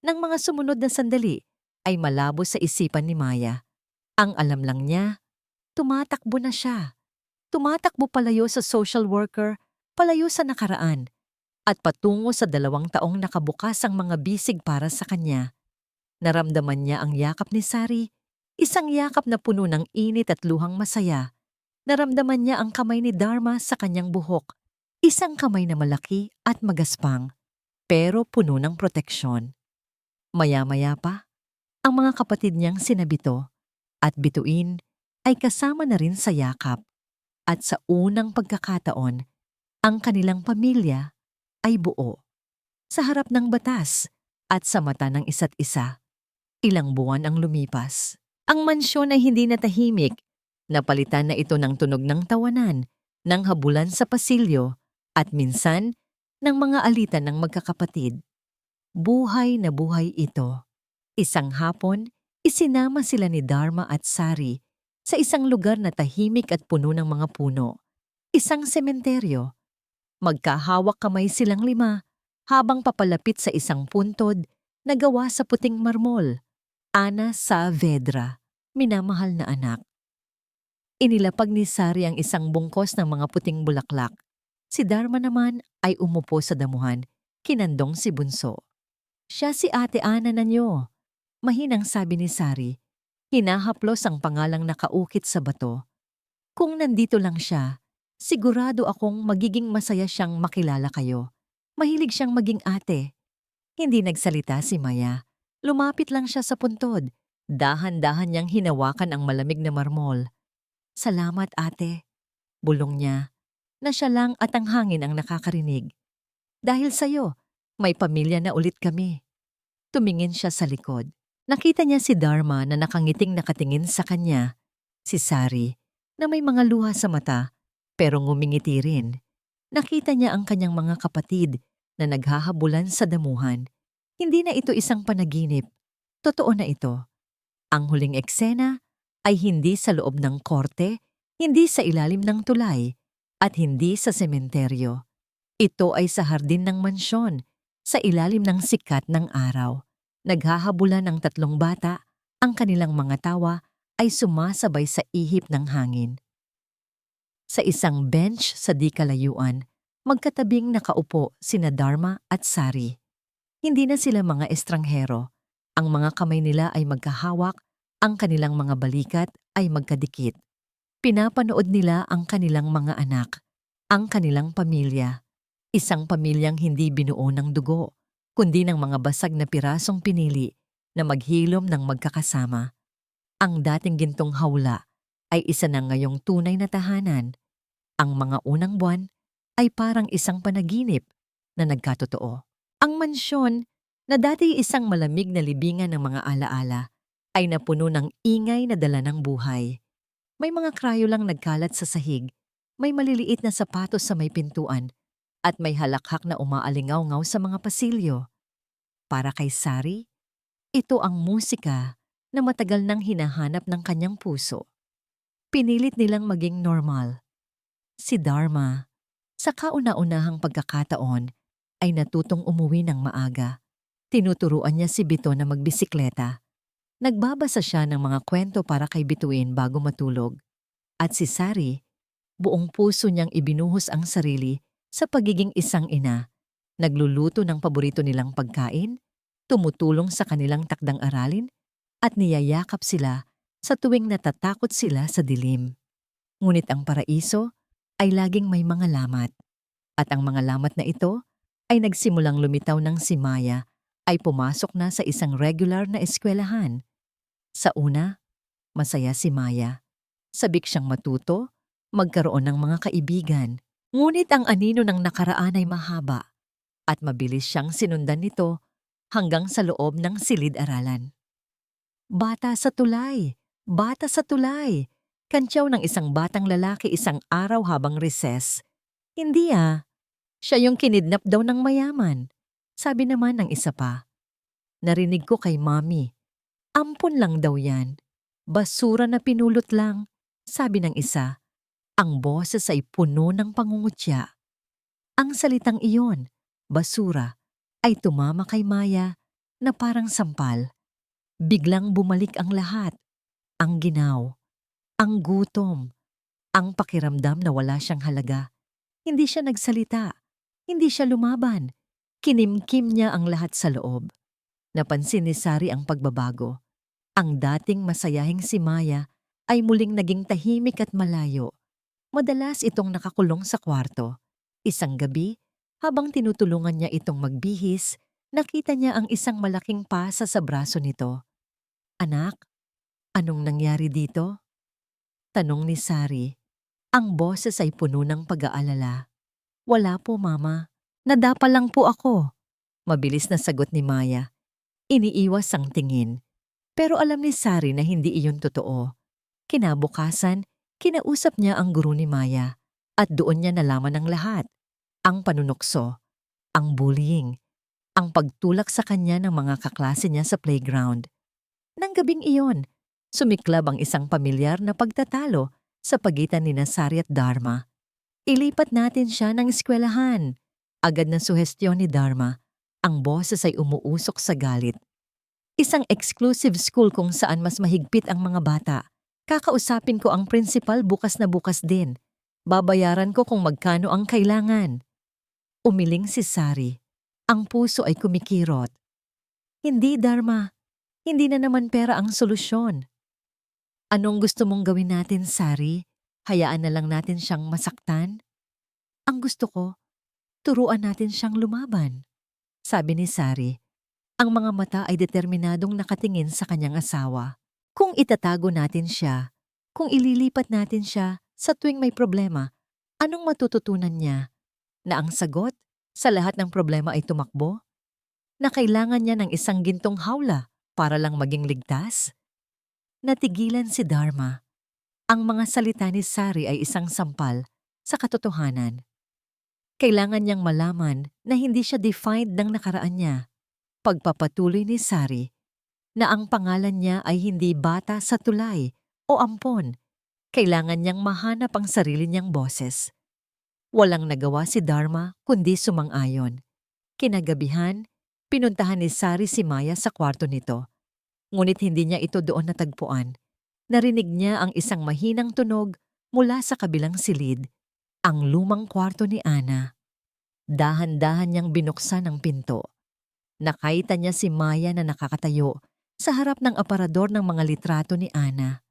Nang mga sumunod na sandali, ay malabo sa isipan ni Maya. Ang alam lang niya, tumatakbo na siya. Tumatakbo palayo sa social worker, palayo sa nakaraan, at patungo sa 2 taong nakabukas ang mga bisig para sa kanya. Naramdaman niya ang yakap ni Sari, isang yakap na puno ng init at luhang masaya. Naramdaman niya ang kamay ni Dharma sa kanyang buhok, isang kamay na malaki at magaspang, pero puno ng proteksyon. Maya-maya pa, ang mga kapatid niyang sina Bito at Bituin ay kasama na rin sa yakap. At sa unang pagkakataon, ang kanilang pamilya ay buo. Sa harap ng batas at sa mata ng isa't isa. Ilang buwan ang lumipas. Ang mansyon ay hindi na tahimik. Napalitan na ito ng tunog ng tawanan, ng habulan sa pasilyo, at minsan, ng mga alitan ng magkakapatid. Buhay na buhay ito. Isang hapon, isinama sila ni Dharma at Sari sa isang lugar na tahimik at puno ng mga puno. Isang sementeryo. Magkahawak kamay silang 5 habang papalapit sa isang puntod na gawa sa puting marmol. Ana Saavedra, minamahal na anak. Inilapag ni Sari ang isang bungkos ng mga puting bulaklak. Si Dharma naman ay umupo sa damuhan, kinandong si Bunso. Siya si Ate Ana nanyo. Mahinang sabi ni Sari. Hinahaplos ang pangalang nakaukit sa bato. Kung nandito lang siya, sigurado akong magiging masaya siyang makilala kayo. Mahilig siyang maging ate. Hindi nagsalita si Maya. Lumapit lang siya sa puntod. Dahan-dahan niyang hinawakan ang malamig na marmol. Salamat ate. Bulong niya, na siya lang at ang hangin ang nakakarinig. Dahil sa'yo, may pamilya na ulit kami. Tumingin siya sa likod. Nakita niya si Dharma na nakangiting nakatingin sa kanya. Si Sari, na may mga luha sa mata, pero ngumingiti rin. Nakita niya ang kanyang mga kapatid na naghahabulan sa damuhan. Hindi na ito isang panaginip. Totoo na ito. Ang huling eksena ay hindi sa loob ng korte, hindi sa ilalim ng tulay, at hindi sa sementeryo. Ito ay sa hardin ng mansyon, sa ilalim ng sikat ng araw. Naghahabulan ng 3 bata, Ang kanilang mga tawa ay sumasabay sa ihip ng hangin. Sa isang bench sa di kalayuan, magkatabing nakaupo sina Dharma at Sari. Hindi na sila mga estranghero. Ang mga kamay nila ay magkahawak, ang kanilang mga balikat ay magkadikit. Pinapanood nila ang kanilang mga anak, ang kanilang pamilya. Isang pamilyang hindi binuo ng dugo, kundi ng mga basag na pirasong pinili na maghilom ng magkakasama. Ang dating gintong hawla ay isa na ngayong tunay na tahanan. Ang mga unang buwan ay parang isang panaginip na nagkatotoo. Ang mansyon, na dati isang malamig na libingan ng mga alaala, ay napuno ng ingay na dala ng buhay. May mga krayo lang nagkalat sa sahig, may maliliit na sapatos sa may pintuan, at may halakhak na umaalingaw-ngaw sa mga pasilyo. Para kay Sari, ito ang musika na matagal nang hinahanap ng kanyang puso. Pinilit nilang maging normal. Si Dharma, sa kauna-unahang pagkakataon, ay natutong umuwi ng maaga. Tinuturuan niya si Bito na magbisikleta. Nagbabasa siya ng mga kwento para kay Bituin bago matulog. At si Sari, buong puso niyang ibinuhos ang sarili sa pagiging isang ina. Nagluluto ng paborito nilang pagkain, tumutulong sa kanilang takdang aralin, at niyayakap sila sa tuwing natatakot sila sa dilim. Ngunit ang paraiso ay laging may mga lamat. At ang mga lamat na ito ay nagsimulang lumitaw ng si Maya ay pumasok na sa isang regular na eskwelahan. Sa una, masaya si Maya. Sabik siyang matuto, magkaroon ng mga kaibigan. Ngunit ang anino ng nakaraan ay mahaba at mabilis siyang sinundan nito hanggang sa loob ng silid-aralan. Bata sa tulay! Bata sa tulay! Kantyaw ng isang batang lalaki isang araw habang recess. Hindi siya yung kinidnap daw ng mayaman. Sabi naman ng isa pa. Narinig ko kay Mami. Ampon lang daw yan. Basura na pinulot lang. Sabi ng isa. Ang boses ay puno ng pangungutya. Ang salitang iyon, basura, ay tumama kay Maya na parang sampal. Biglang bumalik ang lahat. Ang ginaw, ang gutom, ang pakiramdam na wala siyang halaga. Hindi siya nagsalita. Hindi siya lumaban. Kinimkim niya ang lahat sa loob. Napansin ni Sari ang pagbabago. Ang dating masayahing si Maya ay muling naging tahimik at malayo. Madalas itong nakakulong sa kwarto. Isang gabi, habang tinutulungan niya itong magbihis, nakita niya ang isang malaking pasa sa braso nito. Anak, anong nangyari dito? Tanong ni Sari. Ang boses ay puno ng pag-aalala. Wala po, Mama. Nadapa lang po ako. Mabilis na sagot ni Maya. Iniiwas ang tingin. Pero alam ni Sari na hindi iyon totoo. Kinabukasan, kinausap niya ang guro ni Maya at doon niya nalaman ang lahat. Ang panunukso, ang bullying, ang pagtulak sa kanya ng mga kaklase niya sa playground. Nang gabing iyon, sumiklab ang isang pamilyar na pagtatalo sa pagitan ni Sari at Dharma. Ilipat natin siya ng eskwelahan. Agad na suhestyon ni Dharma. Ang boses ay umuusok sa galit. Isang exclusive school kung saan mas mahigpit ang mga bata. Kakausapin ko ang principal bukas na bukas din. Babayaran ko kung magkano ang kailangan. Umiling si Sari. Ang puso ay kumikirot. Hindi, Dharma. Hindi na naman pera ang solusyon. Anong gusto mong gawin natin, Sari? Hayaan na lang natin siyang masaktan? Ang gusto ko, turuan natin siyang lumaban. Sabi ni Sari. Ang mga mata ay determinadong nakatingin sa kanyang asawa. Kung itatago natin siya, kung ililipat natin siya sa tuwing may problema, anong matututunan niya? Na ang sagot sa lahat ng problema ay tumakbo? Na kailangan niya ng isang gintong hawla para lang maging ligtas? Natigilan si Dharma. Ang mga salita ni Sari ay isang sampal sa katotohanan. Kailangan niyang malaman na hindi siya defined ng nakaraan niya. Pagpapatuloy ni Sari na ang pangalan niya ay hindi bata sa tulay o ampon. Kailangan niyang mahanap ang sarili niyang boses. Walang nagawa si Dharma kundi sumang-ayon. Kinagabihan, pinuntahan ni Sari si Maya sa kwarto nito. Ngunit hindi niya ito doon natagpuan. Narinig niya ang isang mahinang tunog mula sa kabilang silid, ang lumang kwarto ni Ana. Dahan-dahan niyang binuksan ang pinto. Nakita niya si Maya na nakakatayo sa harap ng aparador ng mga litrato ni Ana.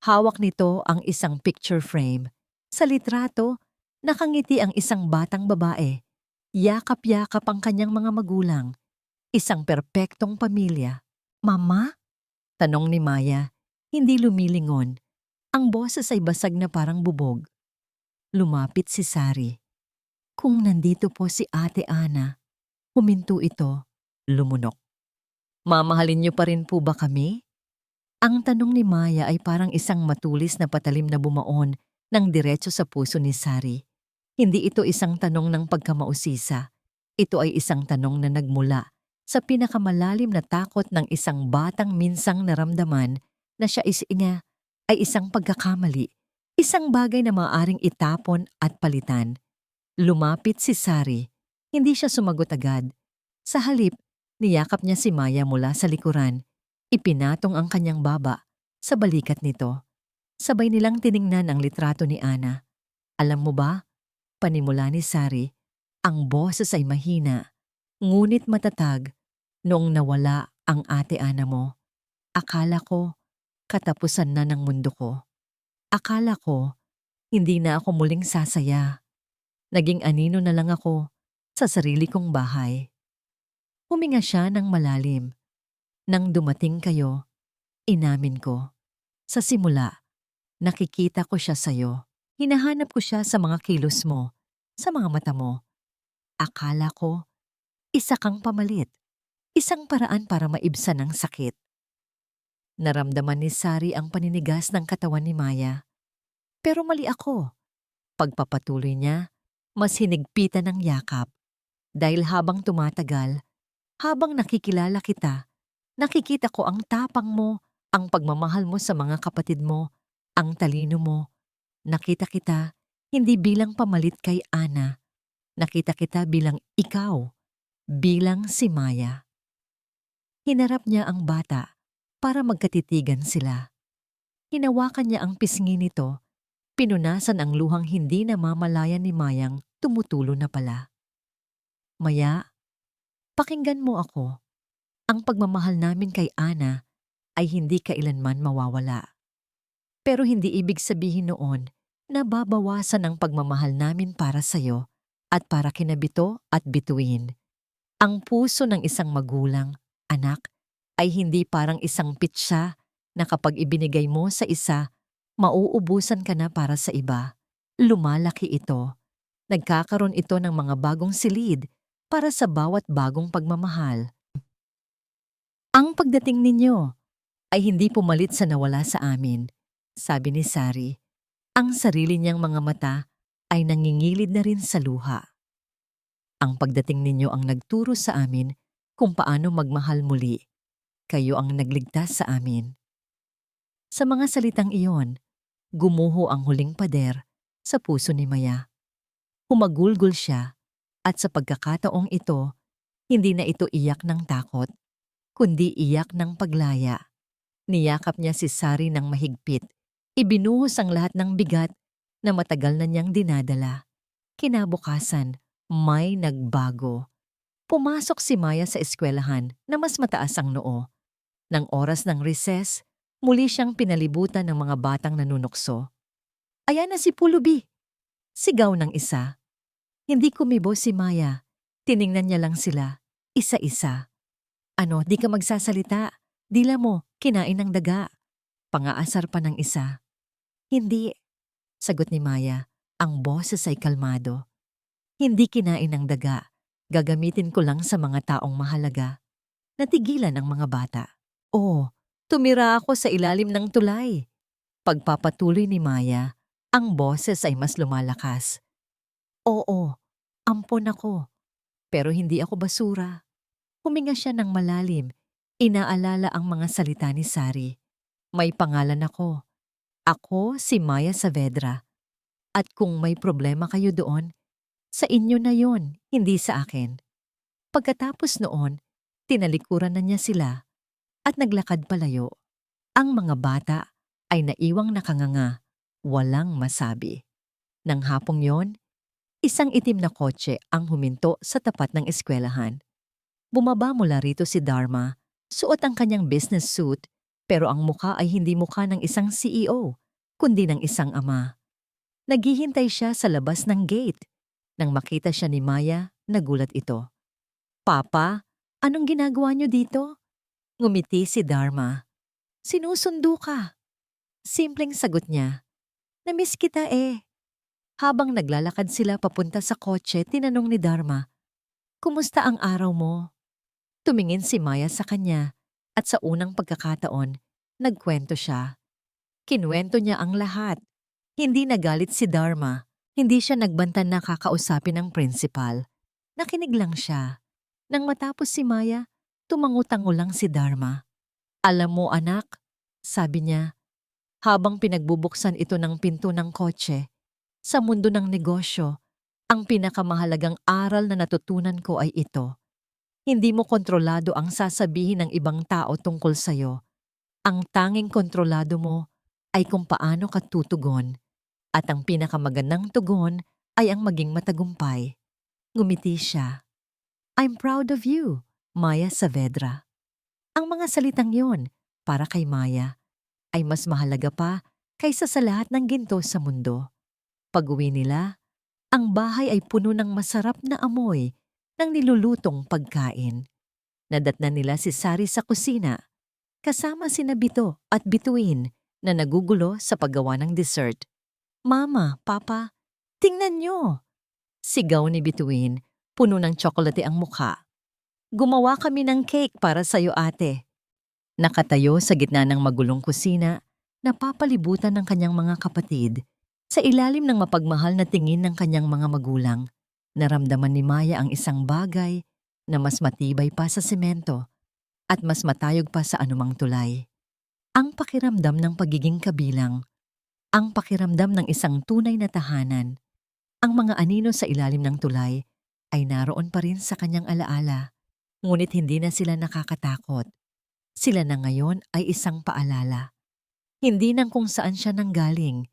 Hawak nito ang isang picture frame. Sa litrato, nakangiti ang isang batang babae. Yakap-yakap ang kanyang mga magulang. Isang perpektong pamilya. Mama? Tanong ni Maya, hindi lumilingon. Ang boses ay basag na parang bubog. Lumapit si Sari. Kung nandito po si Ate Ana, huminto ito, lumunok. Mamahalin niyo pa rin po ba kami? Ang tanong ni Maya ay parang isang matulis na patalim na bumaon ng diretso sa puso ni Sari. Hindi ito isang tanong ng pagkamausisa. Ito ay isang tanong na nagmula sa pinakamalalim na takot ng isang batang minsang naramdaman na siya ay isang pagkakamali, isang bagay na maaaring itapon at palitan. Lumapit si Sari. Hindi siya sumagot agad. Sa halip, niyakap niya si Maya mula sa likuran. Ipinatong ang kanyang baba sa balikat nito. Sabay nilang tiningnan ang litrato ni Ana. Alam mo ba, panimula ni Sari, ang boses ay mahina, ngunit matatag. Noong nawala ang Ate Ana mo, akala ko katapusan na ng mundo ko. Akala ko hindi na ako muling sasaya. Naging anino na lang ako sa sarili kong bahay. Huminga siya ng malalim. Nang dumating kayo, inamin ko. Sa simula, nakikita ko siya sa'yo. Hinahanap ko siya sa mga kilos mo, sa mga mata mo. Akala ko, isa kang pamalit. Isang paraan para maibsan ang sakit. Naramdaman ni Sari ang paninigas ng katawan ni Maya. Pero mali ako. Pagpapatuloy niya, mas hinigpitan ng yakap. Dahil habang tumatagal, habang nakikilala kita, nakikita ko ang tapang mo, ang pagmamahal mo sa mga kapatid mo, ang talino mo. Nakita kita hindi bilang pamalit kay Ana. Nakita kita bilang ikaw, bilang si Maya. Hinarap niya ang bata para magkatitigan sila. Hinawakan niya ang pisngi nito, pinunasan ang luhang hindi namamalayan ni Mayang tumutulo na pala. Maya, pakinggan mo ako. Ang pagmamahal namin kay Ana ay hindi kailanman mawawala. Pero hindi ibig sabihin noon na babawasan ang pagmamahal namin para sa'yo at para kina Bito at Bituin. Ang puso ng isang magulang, anak, ay hindi parang isang pitsa na kapag ibinigay mo sa isa, mauubusan ka na para sa iba. Lumalaki ito. Nagkakaroon ito ng mga bagong silid para sa bawat bagong pagmamahal. Ang pagdating ninyo ay hindi pumalit sa nawala sa amin, sabi ni Sari. Ang sarili niyang mga mata ay nangingilid na rin sa luha. Ang pagdating ninyo ang nagturo sa amin kung paano magmahal muli. Kayo ang nagligtas sa amin. Sa mga salitang iyon, gumuho ang huling pader sa puso ni Maya. Humagulgol siya at sa pagkakataong ito, hindi na ito iyak ng takot, kundi iyak ng paglaya. Niyakap niya si Sari ng mahigpit. Ibinuhos ang lahat ng bigat na matagal na niyang dinadala. Kinabukasan, may nagbago. Pumasok si Maya sa eskwelahan na mas mataas ang noo. Nang oras ng recess, muli siyang pinalibutan ng mga batang nanunukso. Ayan na si Pulubi! Sigaw ng isa. Hindi kumibo si Maya. Tiningnan niya lang sila, isa-isa. Ano, di ka magsasalita? Dila mo, kinain ng daga. Pangaasar pa ng isa. Hindi, sagot ni Maya. Ang boses ay kalmado. Hindi kinain ng daga. Gagamitin ko lang sa mga taong mahalaga. Natigilan ang mga bata. Oh, tumira ako sa ilalim ng tulay. Pagpapatuloy ni Maya, ang boses ay mas lumalakas. Oo, ampon ako. Pero hindi ako basura. Huminga siya ng malalim. Inaalala ang mga salita ni Sari. May pangalan ako. Ako si Maya Saavedra. At kung may problema kayo doon, sa inyo na yon, hindi sa akin. Pagkatapos noon, tinalikuran na niya sila. at naglakad palayo. Ang mga bata ay naiwang nakanganga, walang masabi. Nang hapong yon, isang itim na kotse ang huminto sa tapat ng eskwelahan. Bumaba mula rito si Dharma, suot ang kanyang business suit, pero ang mukha ay hindi mukha ng isang CEO, kundi ng isang ama. Naghihintay siya sa labas ng gate. Nang makita siya ni Maya, nagulat ito. "Papa, anong ginagawa niyo dito?" Ngumiti si Dharma. "Sinusundo ka." Simpleng sagot niya. "Namiss kita eh." Habang naglalakad sila papunta sa kotse, tinanong ni Dharma, "Kumusta ang araw mo?" Tumingin si Maya sa kanya at sa unang pagkakataon, nagkwento siya. Kinuwento niya ang lahat. Hindi nagalit si Dharma. Hindi siya nagbantan na kakausapin ng principal. Nakinig lang siya. Nang matapos si Maya, tumango-tango lang si Dharma. "Alam mo anak," sabi niya, habang pinagbubuksan ito ng pinto ng kotse, "sa mundo ng negosyo, ang pinakamahalagang aral na natutunan ko ay ito. Hindi mo kontrolado ang sasabihin ng ibang tao tungkol sa'yo. Ang tanging kontrolado mo ay kung paano ka tutugon. At ang pinakamagandang tugon ay ang maging matagumpay." Ngumiti siya. "I'm proud of you, Maya Saavedra." Ang mga salitang yon, para kay Maya, ay mas mahalaga pa kaysa sa lahat ng ginto sa mundo. Pag-uwi nila, ang bahay ay puno ng masarap na amoy ng nilulutong pagkain. Nadatnan nila si Sari sa kusina, kasama sina Bito at Bituin na nagugulo sa paggawa ng dessert. "Mama, Papa, tingnan nyo!" Sigaw ni Bituin, puno ng tsokolate ang mukha. "Gumawa kami ng cake para sa'yo, ate." Nakatayo sa gitna ng magulong kusina, napapalibutan ng kanyang mga kapatid. Sa ilalim ng mapagmahal na tingin ng kanyang mga magulang, naramdaman ni Maya ang isang bagay na mas matibay pa sa semento at mas matayog pa sa anumang tulay. Ang pakiramdam ng pagiging kabilang, ang pakiramdam ng isang tunay na tahanan. Ang mga anino sa ilalim ng tulay ay naroon pa rin sa kanyang alaala, ngunit hindi na sila nakakatakot. Sila na ngayon ay isang paalala. Hindi ng kung saan siya nanggaling,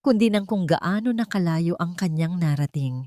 kundi ng kung gaano nakalayo ang kanyang narating.